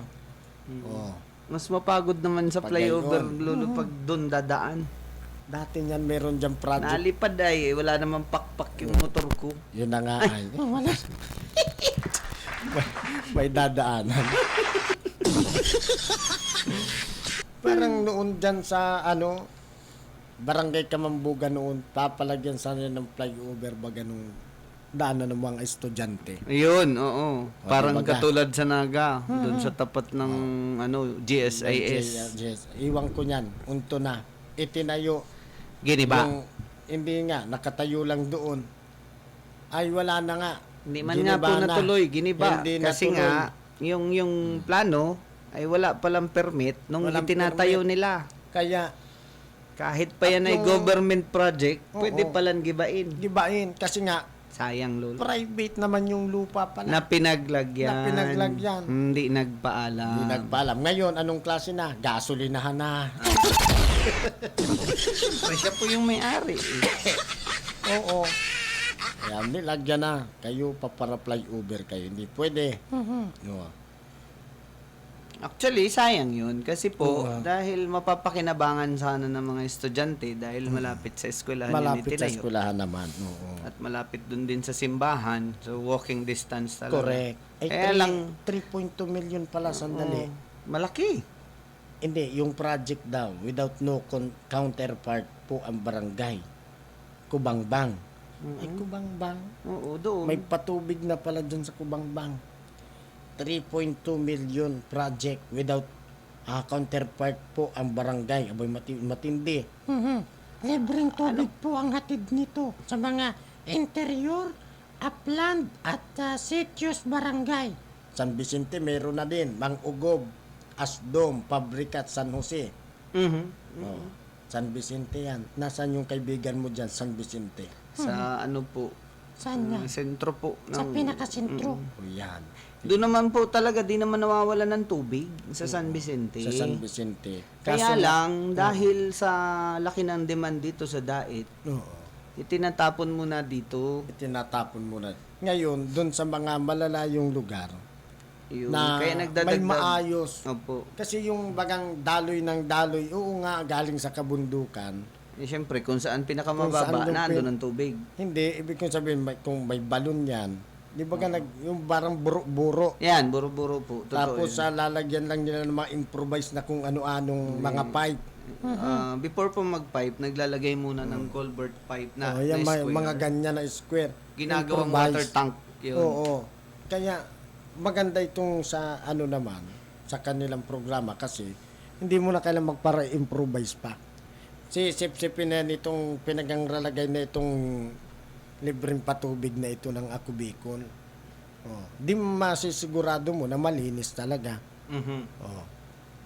Mas mapagod naman sa Pag flyover, gayon. lolo, pag doon dadaan. Dati niyan meron dyan project. Nalipad ay, wala namang pakpak yung motor ko. Yun na nga ay. May dadaanan. Parang noon dyan sa Barangay Kamambuga noon, papalagyan sana ng flyover ba ganung daanan ng mga estudyante. Ayun, oo. Parang diba? katulad sa Naga, doon sa tapat ng GSIS. Yes. Iwan ko niyan, unto na. Itinayo. Giniba. Hindi nga, nakatayo lang doon. Ay, wala na nga. Hindi man Giniba nga po na. natuloy, giniba. Hindi Kasi natuloy. nga, yung plano ay wala palang permit nung Walang itinatayo permit. nila. Kaya, Kahit pa yan ay At yung- government project, Oo. pwede palang gibain. gibain. Kasi nga, Sayang, lolo. private naman yung lupa pala. Na pinaglagyan. Na pinaglagyan. Hindi nagpaalam. Hindi nagpaalam. Ngayon, anong klase na? Gasolinahan na. Siyempre, siya po yung may-ari. Oo. Yan, nilagyan na. Kayo para flyover kayo. Hindi pwede. No. Actually, sayang yun. Kasi po, Oo. dahil mapapakinabangan sana ng mga estudyante dahil malapit sa eskwelahan yun Malapit sa itinayo. eskwelahan naman. Oo. At malapit dun din sa simbahan. So, walking distance talaga. Correct. Ay, Kaya lang, 3.2 million pala sandali. malaki. Hindi, yung project daw, without no counterpart po ang barangay. Kubangbang. Ay, Kubangbang. Oo, doon. May patubig na pala dyan sa Kubangbang. 3.2 million project without counterpart po ang barangay. Aboy, matindi. Libreng tubig po ang hatid nito sa mga interior, upland at sitios barangay. San Vicente meron na din. Mang Ugob, Asdom, Pabrikat, San Jose. Mhm. San Vicente yan. Nasaan yung kaibigan mo dyan, San Vicente? Sa ano po, Saan nga? Sentro po. Sa pinakasentro. O yan. Doon naman po talaga, di naman nawawala ng tubig sa San Vicente. Sa San Vicente. Kaya lang, dahil sa laki ng demand dito sa Dait, Oo. itinatapon muna dito. Itinatapon muna. Ngayon, doon sa mga malalayong lugar, Yun. na Kaya nagdadagdag. may maayos. Opo. Kasi yung bagang daloy ng daloy, oo nga, galing sa kabundukan. Eh, syempre, kung saan Kung pinakamababa, saan nandun lupit. ang tubig. Hindi, ibig kong sabihin, kung may balon yan, di ba yung parang buro-buro. Yan, buro-buro po. Totoo Tapos yun. lalagyan lang nila ng mga improvise na kung ano-anong mga pipe. Before po mag-pipe, naglalagay muna ng culvert pipe na, Yan, na square. mga ganyan na square. Ginagawang Improvise. water tank. Yun. Oo. Kaya maganda itong sa ano naman, sa kanilang programa kasi hindi mo na kailangan magpara-improvise pa. Sip-sipin na nitong pinaganglalagay na itong libreng patubig na ito ng Ako Bicol. Oh, di masisigurado mo na malinis talaga. Mhm. Oh.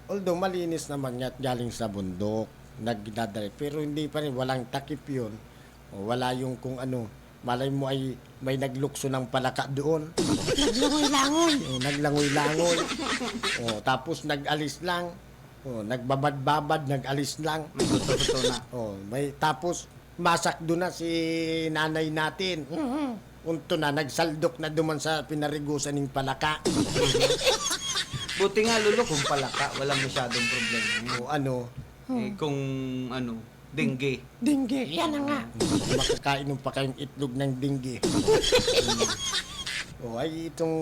Although malinis naman yan galing sa bundok, nagdadala. Pero hindi pa rin, walang takip yun. O, wala yung kung ano, malay mo ay may naglukso ng palaka doon. Naglangoy-langoy. O, naglangoy-langoy. O, tapos nag-alis lang. O, nagbabad-babad, nag-alis lang. Totoo na. O, tapos masak doon na si nanay natin. Unto na, nagsaldok na duman sa pinarigusan ng palaka. Buti nga, Lolo, kung palaka, walang masyadong problema. O ano, Kung, dengue. Dingge. Yan na nga. makakainom pa kayong itlog ng dinggi. O ay itong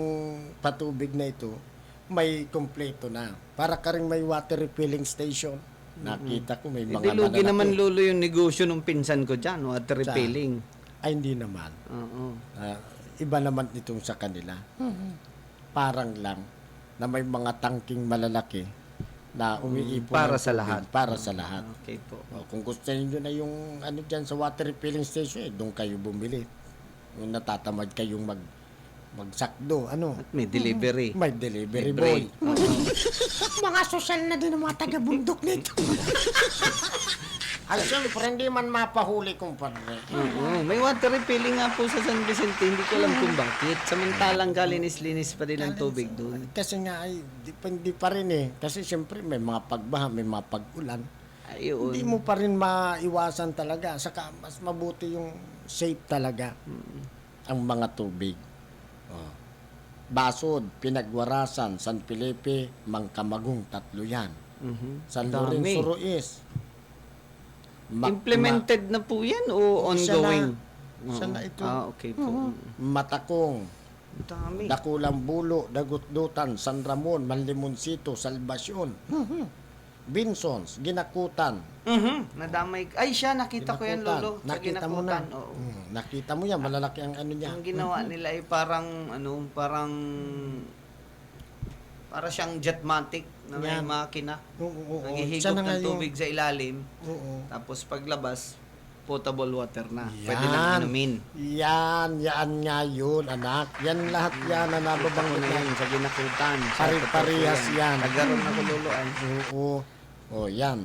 patubig na ito, may kompleto na. Para ka rin may water refilling station. Nakita ko may mga Hindi, lugi malalaki. naman, Lolo, yung negosyo ng pinsan ko dyan, water refilling. Ay hindi naman. Oo. Iba naman itong sa kanila. Parang lang na may mga tangking malalaki na umiipon Para ng sa tubig lahat. Para sa lahat. Okay po. O, kung gusto niyo na yung ano dyan sa water refilling station, doon kayo bumili. Kung natatamad kayong magsakdo, ano, At may delivery. may delivery Libre. boy. Mga sosyal na din ang mga taga-bundok nito. Ay, siyempre, hindi man mapahuli, kumpadre. Oo. May water refilling nga po sa San Vicente. Hindi ko alam kung bakit. Samantalang kalinis-linis pa din ang tubig doon. Kasi nga, ay, depende pa rin eh. Kasi siyempre, may mga pagbaha, may mga pag-ulan. Ayun. Hindi mo pa rin maiwasan talaga. Saka, mas mabuti yung safe talaga ang mga tubig. Oh. Basod, Pinagwarasan, San Felipe, Mangkamagong, tatlo yan. San Dami. Lorenzo Ruiz. Implemented na po yan o ongoing? Siya na ito. Okay po. Matakong, Dami. Dakulang Bulo, Dagutdutan, San Ramon, Manlimoncito, Salvacion, Binsons, Ginakutan. Nadamay. Ay, siya, nakita ko yan, Lolo. Sa Nakita mo na. Ginakutan. Oo. Nakita mo yan, malalaki ang ano niya. Ang ginawa nila ay parang, para siyang jetmatic na may Yan. makina. Oo. Naghihigop Siya na nga ng yung- tubig sa ilalim. Oo. Tapos paglabas, potable water na. Yan. Pwede nang inumin. Yan nga yun, anak. Yan lahat yan na nababanggit Ano yan. yan, sa ginakutan. Sa Pari-parehas totoo yan. Nagkaroon ako, Lolo, ay. Oo. O, yan.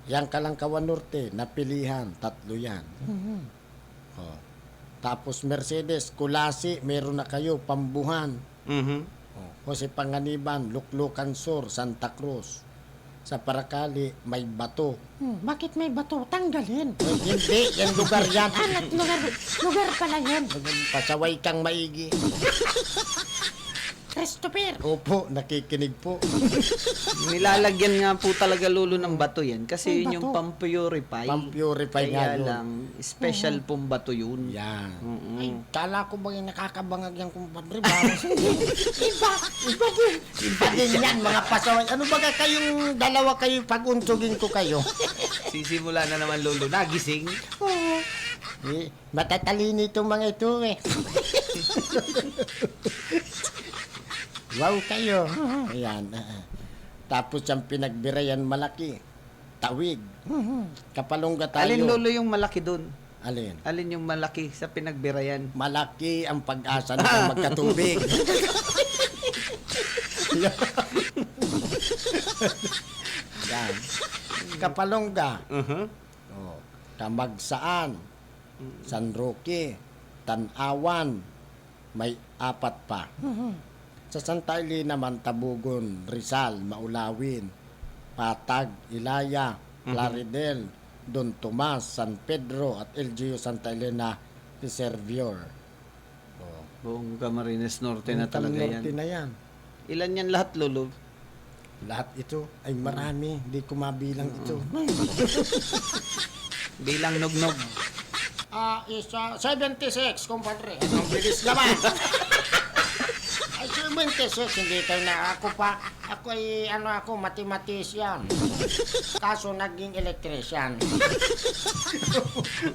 Yan Kalangkawan Norte, napilihan, tatlo yan. O. Tapos Mercedes, Kulasi, meron na kayo, Pambuhan. Mhm. Jose Panganiban, Luklukan Sur, Santa Cruz. Sa Paracali, may bato. Bakit may bato? Tanggalin. Hindi, yan lugar yan. Alat, lugar pala yun. Pasaway kang maigi. Christopher. Opo, nakikinig po. Nilalagyan nga po talaga, Lolo, ng bato yan. Kasi Ay, yun yung bato. pam-purify. Pam-purify nga Kaya yun. lang, special pong bato yun. Yan. Mm-mm. Ay, kala ko ba yung nakakabangag yung kumpadre? Bakit? Iba din. Iba din yan, mga pasaway. Ano ba kayong dalawa kayo pag-unsugin ko kayo? Sisimula na naman, Lolo. Nagising. Oo. Matatalino itong mga ito eh. Wow kayo. Ayan. Tapos yung Pinagbirayan malaki. Tawig. Kapalongga tayo. Alin, Lolo, yung malaki doon? Alin? Alin yung malaki sa Pinagbirayan? Malaki ang pag-asa ng magkatubig. Yan. Kapalongga. Uh-huh. Oh, Kamagsaan. San Roque. Tanawan, may 4 pa. Sa Santa Elena naman, Tabugon, Rizal, Maulawin, Patag, Ilaya, Plaridel, Don Tomas, San Pedro at LGU Santa Elena, Reservoir. Buong Camarines Norte na Punta talaga Norte yan. na yan. Ilan yan lahat, Lolo? Lahat ito ay marami, hindi ko mabilang ito. Bilang nugnog. Isa 76, kumpadre. Ang bilis naman. Ay, 76, hindi tayo na ako pa. Ako ay, mathematician. Kaso naging electrician.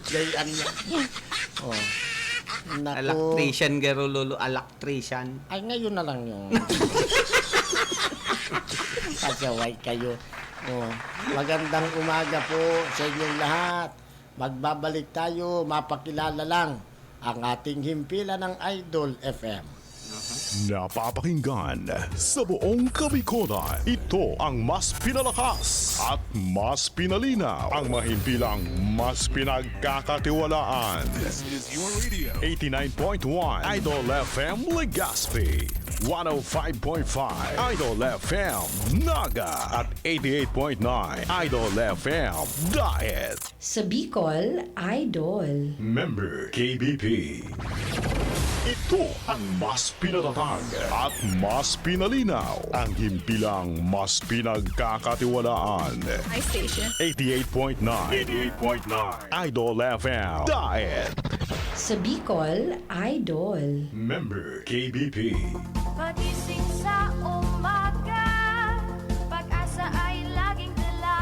Gayaan niya. Oh. Naku. Electrician, garo, Lolo. Electrician. Ay, ngayon na lang yun. Pasaway kayo. Oh, magandang umaga po sa inyong lahat. Magbabalik tayo, mapakilala lang ang ating himpilan ng Idol FM. Napapakinggan sa buong Kabikodan. Ito ang mas pinalakas at mas pinalinaw. Ang mahimpilang mas pinagkakatiwalaan. This is your radio. 89.1 Idol FM Legazpi. 105.5 Idol FM Naga at 88.9 Idol FM Diet. Sa Bicol, Idol. Member KBP. Ito ang mas pinatatag at mas pinalinaw. Ang himpilang mas pinagkakatiwalaan. High station. 88.9 Idol FM Diet. Sa Bicol, Idol. Member KBP. Pagising sa umaga, pag-asa ay laging dala.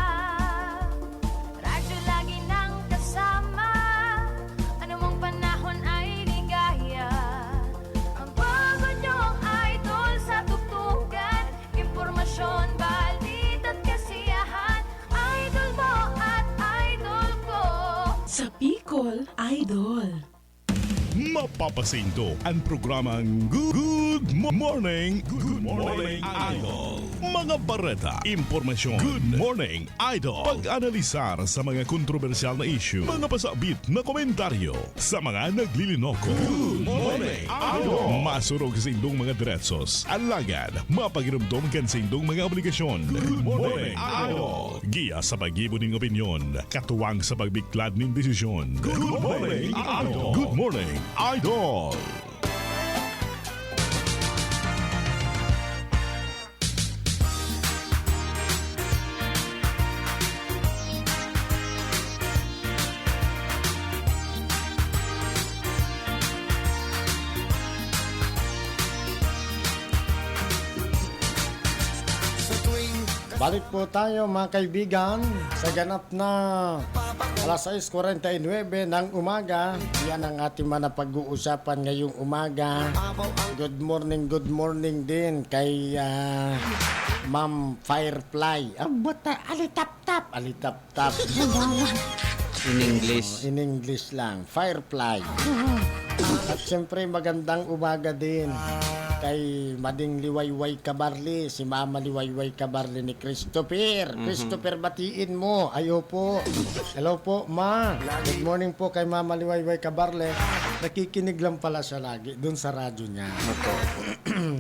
Radyo lagi nang kasama, anumang panahon ay ligaya. Ang bago niyong idol sa tugtugan, impormasyon, balita at kasiyahan. Idol mo at idol ko. Sa Bicol, Idol. Mapapasinto ang programang Good Morning Idol. Mga bareta, impormasyon. Good Morning Idol. Pag-analisar sa mga kontrobersyal na issue. Mga pasabit na komentaryo sa mga naglilinoko. Good Morning Idol. Masurog sa indong mga diretsos. Alagad, mapagirumdom kan sa indong mga obligasyon. Good Morning Idol. Giya sa pag-ibon ng opinyon. Katuwang sa pagbiklad ng desisyon. Good Morning Idol. Good Morning Idol. Balik po tayo mga kaibigan sa ganap na alas 6:49 ng umaga. Yan ang ating mga pag-uusapan ngayong umaga. Good morning din kay Ma'am Firefly. Alitap-tap. In English. In English lang. Firefly. At siyempre magandang umaga din kay Mading Liwayway Kabarli, si Mama Liwayway Kabarli ni Christopher. Christopher, batiin mo. Ayo po. Hello po, Ma. Good morning po kay Mama Liwayway Kabarli. Nakikinig lang pala siya lagi doon sa radyo niya.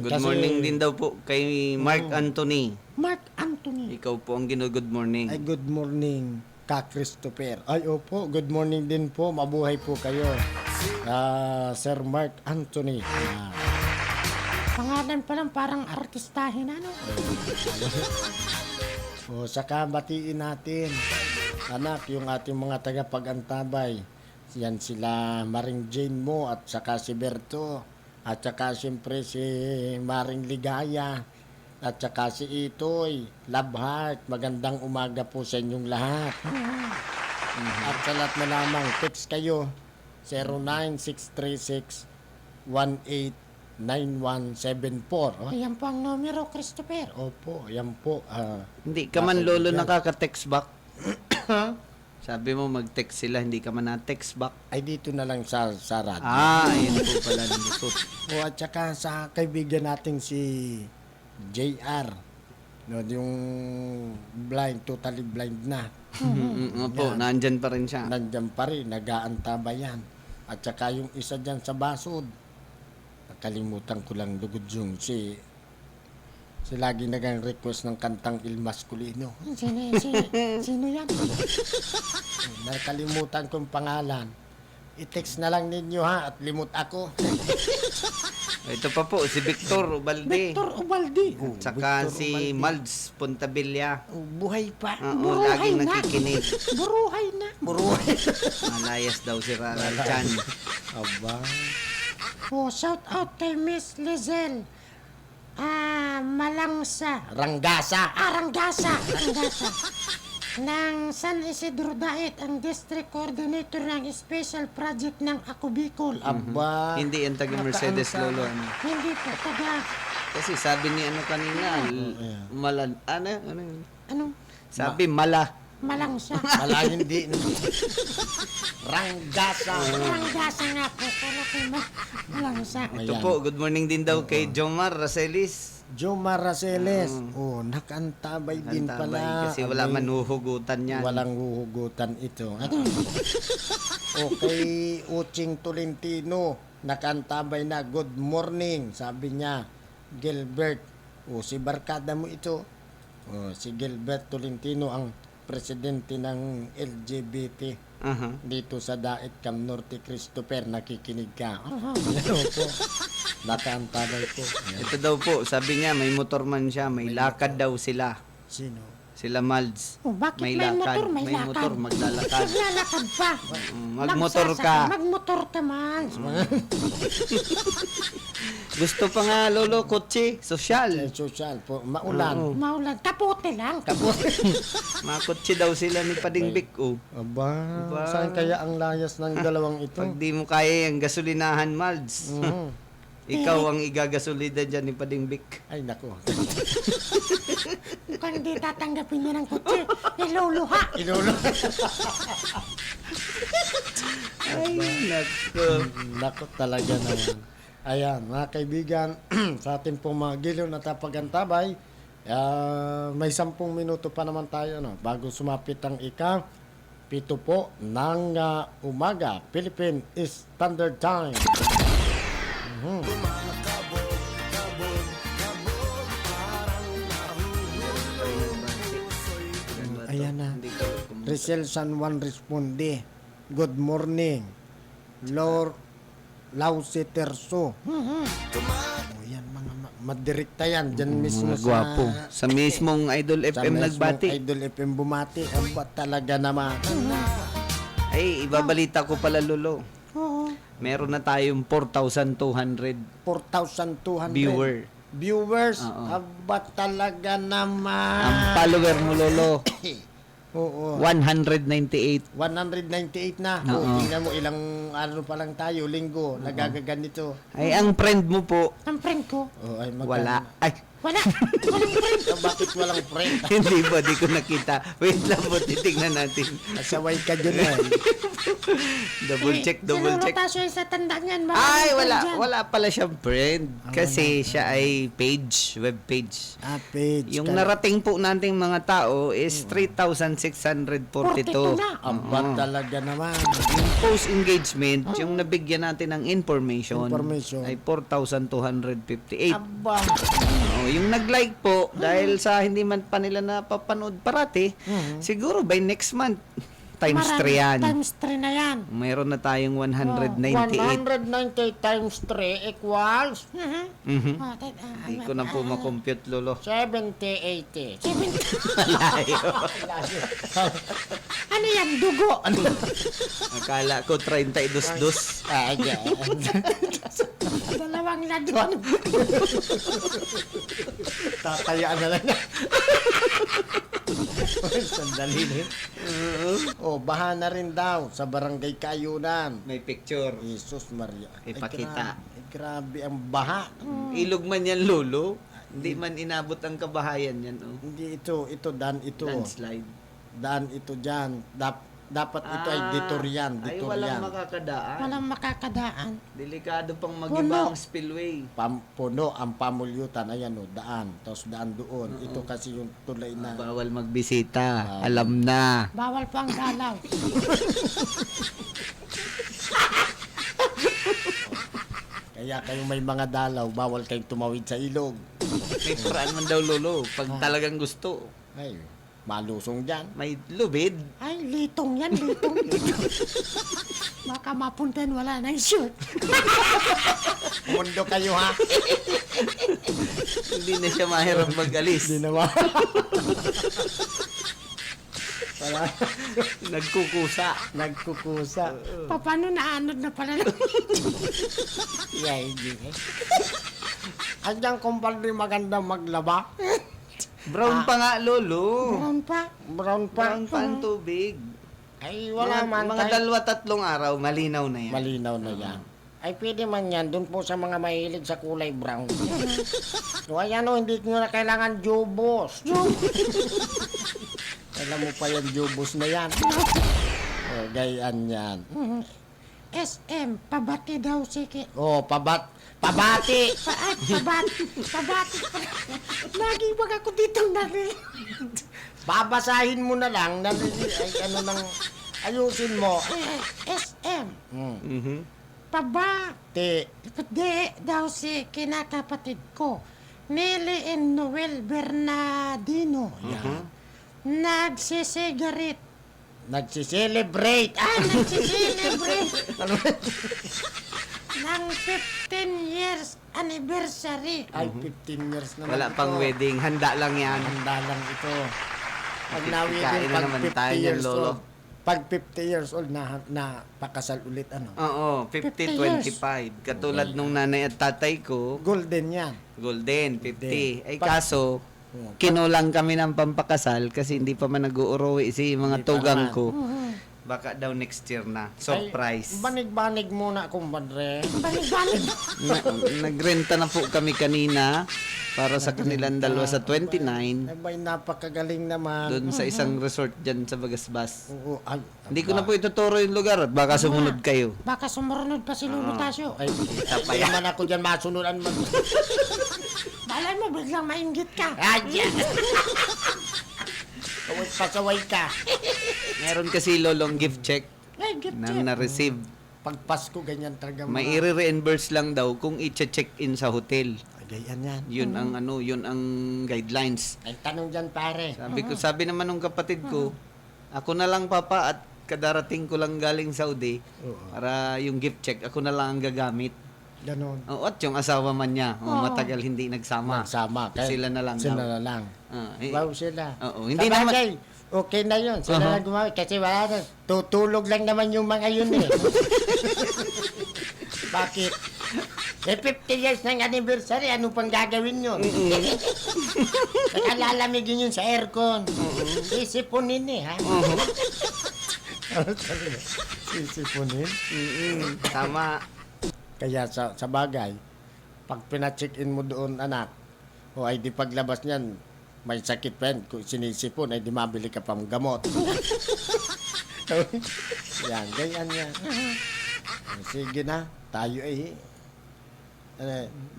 Good Kasi- morning din daw po kay Mark Anthony. Mark Anthony. Ikaw po ang good morning. Ay, good morning ka Christopher. Ay, opo. Good morning din po. Mabuhay po kayo. Sir Mark Anthony. Pangalan pa lang parang artistahin ano. O, saka batiin natin, anak, yung ating mga tagapag-antabay. Yan sila Maring Jane mo at saka si Berto. At saka siyempre si Maring Ligaya. At saka si Itoy, Love Heart. Magandang umaga po sa inyong lahat. At sa lahat na lamang, text kayo 096361899174. Oh, Ayan po ang numero, Christopher. opo, yan po. Hindi ka man, Lolo, Yan. nakaka-text back. Sabi mo mag-text sila, hindi ka man na-text back. Ay, dito na lang sa radyo. Ayun po pala. Lusot. O, at saka sa kaibigan natin si JR. No, yung blind, totally blind na. Opo, nandyan pa rin siya. Nandiyan pa rin, nag-aantaba yan. At saka yung isa dyan sa basod. Nakalimutan ko lang lugod yung si lagi nagang request ng kantang Il Masculino. Sino yan? Nakalimutan kong pangalan. I-text na lang ninyo ha at limot ako. Ito pa po, si Victor Ubalde. Victor Ubaldi. Tsaka Victor si Ubalde. Malds Pontabilia. Buhay pa. Oo, laging nakikinig. Buruhay na. Buruhay. Malayas daw si Ronald Chan. Aba. Oh, shout out kay Miss Lizelle. Malangsa. Ranggasa. Ranggasa. Ng San Isidro Dait, ang District Coordinator ng Special Project ng Ako Bicol. Aba. Hindi yan taga Mercedes Lolo. Ano. Hindi po, taga, Kasi sabi ni ano kanina, ano yun? ano, Sabi mala. malangsa. Wala hindi. Ranggasa. Ranggasa nga po, kala ko malangsa. Ito Ayan. po, good morning din daw kay Jomar Racelis. Jomar Raceles. Oh, nakantabay din Kantabay, pala. kasi wala Abay, man huhugutan yan. Walang huhugutan ito. Okay, Uching Tolentino. Nakantabay na. Good morning. Sabi niya, Gilbert. Oh, si barkada mo ito. Oh, si Gilbert Tolentino ang presidente ng LGBT. Aha. Dito sa Dait Cam Norte. Christopher, nakikinig ka. Ano po? Nakantabay po. Ayan. Ito daw po, sabi niya may motor man siya, may lakad daw sila. Sino? Sila Malds. Oh, bakit may motor, may lakad? motor, maglalakad. Maglalakad pa. Magmotor ka. Magmotor ka man. Gusto pa nga lolo, kotse, sosyal. Social po. Maulan. Oo. Maulan. Kapote lang. Mga kotse daw sila ni Padingbik. Oh. Aba, Aba. saan kaya ang layas ng dalawang ito? Pag di mo kaya yung gasolinahan, Malds. Ikaw ang igagasolida dyan ni Padingbik. Ay, nako. Kung hindi tatanggapin niya ng kutsi, iluluha. Inulo. Ay, nako. Nako talaga naman. Ayan, mga kaibigan, sa ating pong mga giliw na tapagantabay, may 10 minuto pa naman tayo, no? Bago sumapit ang ika-7 po ng umaga, Philippine Standard Time. Ayan na. Rizal San Juan responde. Good morning. Lord Lausi Terso. Yan mga madirekta yan. Diyan mismo Mga gwapo. Sa mismong Idol sa FM mismong nagbati. Idol FM bumati. Ang ba talaga naman. Ay, ibabalita ko pala lolo. Oo. Meron na tayong 4,200 4,200 viewers. Viewers. Oo. Aba talaga Ang naman. follower mo lolo, Oo. 198. 198 na. Oo. Oh, tingnan mo ilang ano pa lang tayo, linggo, nagagaganito. Ay, ang friend mo po, Ang friend ko. Oh, ay magkano wala. na? Ay, Wala. Walang friend. Bakit walang friend? hindi ba? Di ko nakita. Wait lang po, titignan natin. Nasaway ka dyan eh. Double check, double check. Sinulutaso yung sa tanda niyan. Ay, wala pala siyang friend. Kasi siya ay page, web page. Page. Yung narating po nating mga tao is 3,642. 42 na. Aba talaga naman. Yung post engagement, yung nabigyan natin ng information, Information. ay 4,258. Aba. Yung nag-like po, dahil sa hindi man pa nila napapanood parati, siguro by next month, times 3 yan. Times 3 na yan. Mayroon na tayong 198. 198 times 3 equals Mhm. Ay, Hindi ko na po makompute, lolo. 70-80. Ano yan? Dugo. Akala ko 32. Ayan. Dalawang ladwan. Tatayaan na lang. Sandali na yun. Oh, baha na rin daw sa barangay Kayunan. May picture. Jesus Maria. Ipakita. Grabe ang baha. Ilog man yan, lolo. Hindi man inabot ang kabahayan yan. Oh. Hindi ito daan ito. Landslide. Daan ito dyan. Dapat ito ay ditorian. Ay, walang Ditorian. makakadaan. Walang makakadaan. Delikado pang mag-iba ang spillway. Puno ang pamulyutan. Ayan o, daan. Tapos daan doon. Ito kasi yung tulay na. Bawal magbisita. Alam na. Bawal pa ang galaw. Kaya kayong may mga dalaw, bawal kayong tumawid sa ilog. May paraan man daw, Lolo. Pag talagang gusto. Ay, malusong dyan. May lubid. Ay, litong yan, litong. Baka mapuntahan wala na yung shoot. Mundo kayo ha. Hindi na siya mahirap mag-alis. Hindi naman. Wala. Nagkukusa. Nagkukusa. Paano naanod na pala lang? Yeah, hindi eh. Andiyan kumpare maganda maglaba. Brown pa nga, Lolo. Brown pa. Brown pa. Brown pa ang tubig. Ay, wala man. Mga tayo. 2-3 araw, malinaw na yan. Malinaw na yan. Ay, pwede man yan. Doon po sa mga mahilig sa kulay brown. So, ayan o, hindi nyo na kailangan jubos. Alam mo pa yan, jubos na yan. O, gayaan yan. SM, pabati daw sige. O, pabati. Pabati. Lagi wag ako ditong nari. Babasahin mo na lang. Ay, ano nang ayusin mo. SM, Mhm. pabati. Di daw si kinakapatid ko. Nelly and Noel Bernardino. Nagsisigarit. Nagsiselebrate. Nagsiselebrate. ng 15 years anniversary. Ay, 15 years naman. Wala pang ito. wedding. Handa lang yan. Handa lang ito. Pag Kain na-wedding, na pag naman 50 tayo niyan, years Lolo. old. Pag 50 years old, na pakasal ulit, ano? Oo, 50-25. Katulad nung nanay at tatay ko, Golden yan. golden, 50. Ay Pag- kaso, kinulang kami ng pampakasal kasi hindi pa man nag-uurowi si mga Hindi pa tugang naman. ko. Baka daw next year na. Surprise. Ay, banig-banig muna, kumpadre. Balik-balik. Nagrenta na po kami kanina para sa kanilang dalawa sa 29 Ay, napakagaling naman. doon sa isang resort dyan sa Bagasbas. Oo, ay, Hindi ko na po ituturo yung lugar at baka sumunod kayo. Baka sumunod pa si Lolo Tasio. Ay, hindi naman ako dyan masunuran. Balay mo, biglang mainggit ka. Ay, yan. Pasaway ka. Meron kasi lolong gift check Ay, gift na check. na-receive. Pag Pasko, ganyan talaga. May i-reimburse lang daw kung i-check in sa hotel. Ay, ganyan yan. Yun ang yun ang guidelines. Ay, tanong dyan, pare. Sabi naman ng kapatid ko, ako na lang papa at kadarating ko lang galing Saudi para yung gift check ako na lang ang gagamit. Ganon. At yung asawa man niya, matagal hindi nagsama. Magsama. Sila na lang Sila daw. na lang. Eh, Wow sila. Oo, hindi naman- Sabagay, okay na yun. Sila na gumamit. Kasi wala na. Tutulog lang naman yung mga yun eh. Bakit? Eh, 50 years ng anniversary, ano pang gagawin yun? Nakalalamigin yun sa aircon. Sisipunin eh, ha? Sisipunin? Tama. Kaya sa bagay, pag pina-check-in mo doon, anak, o ay di paglabas niyan, may sakit pa yan. Kung sinisipon, ay di mabili ka pang gamot. Yan, ganyan yan. Sige na, tayo eh.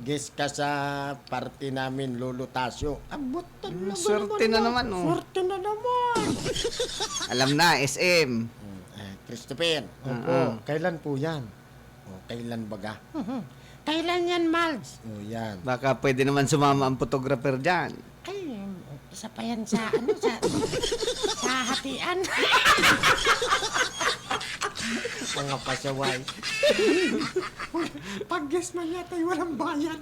Guest ka sa party namin, Lolo Tasio. Abot na Swerte na naman, oh. Swerte na naman. Alam na, SM. Christopher, opo, kailan po yan? O, kailan baga? Kailan yan, Malds? O, yan. Baka pwede naman sumama ang photographer dyan. Ay, isa pa yan sa, sa hatian. Mga pasaway. Pag-guess man yata'y walang bayan.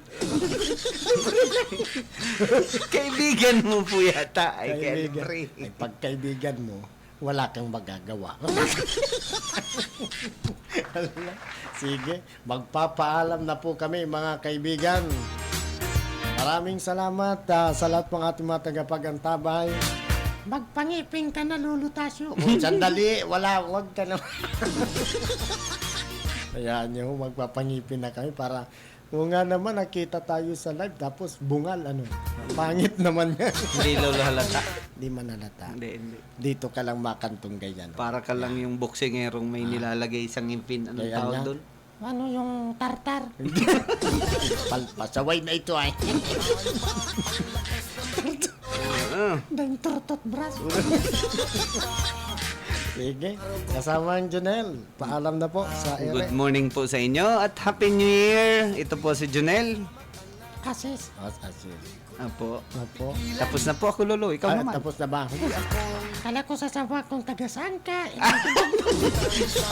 Kaibigan mo po yata. Ay, Kaibigan. Kelly. Ay, pagkaibigan mo, wala kang magagawa. Sige, magpapaalam na po kami mga kaibigan. Maraming salamat sa lahat ng ating mga tagapag-antabay. Magpangiping ka na, Lolo Tasio. Sandali, wag ka na. Kaya niyo, magpapangipin na kami para kung nga naman nakita tayo sa live tapos bungal, ano. Pangit naman yan. Hindi lolo halata. Di manalata. Hindi. Dito ka lang makantong ganyan. Para ka lang yung boxingerong may nilalagay isang impin. Anong Kaya tawag nga. doon? Ano yung tartar? Pasaway na ito ay. Dahil turtot bras. Sige, kasama ang Junel. Paalam na po sa Good ere. morning po sa inyo at Happy New Year. Ito po si Junel. Asis. Apo. Apo. Tapos na po ako, Lolo. Ikaw naman. Tapos na ba? Kala ko sasawa kung taga-saan ka.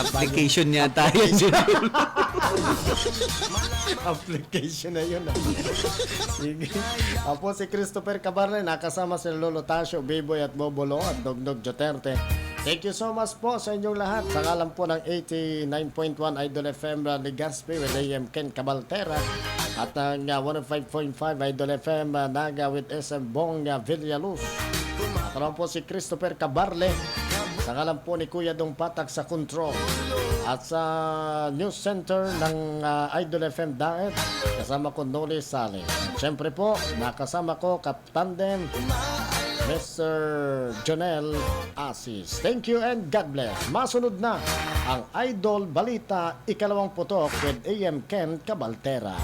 Application niya tayo, Junel. Application na yun. Sige. Apo si Christopher Cabarne, nakasama si Lolo Tasio, Biboy at Bobolo at Dogdog Duterte. Thank you so much po sa inyong lahat. Sa ngalan po ng 89.1 Idol FM Legazpi with AM Ken Cabaltera at ang 105.5 Idol FM Naga with SM Bong Villaluz. At naman po si Christopher Cabarle sa ngalan po ni Kuya Dong Patak sa Control. At sa News Center ng Idol FM Daet, kasama ko Noli Sale. Siyempre po, nakasama ko Kaptandem Mr. Jonel Asis. Thank you and God bless. Masunod na ang Idol Balita, ikalawang putok with AM Ken Cabaltera.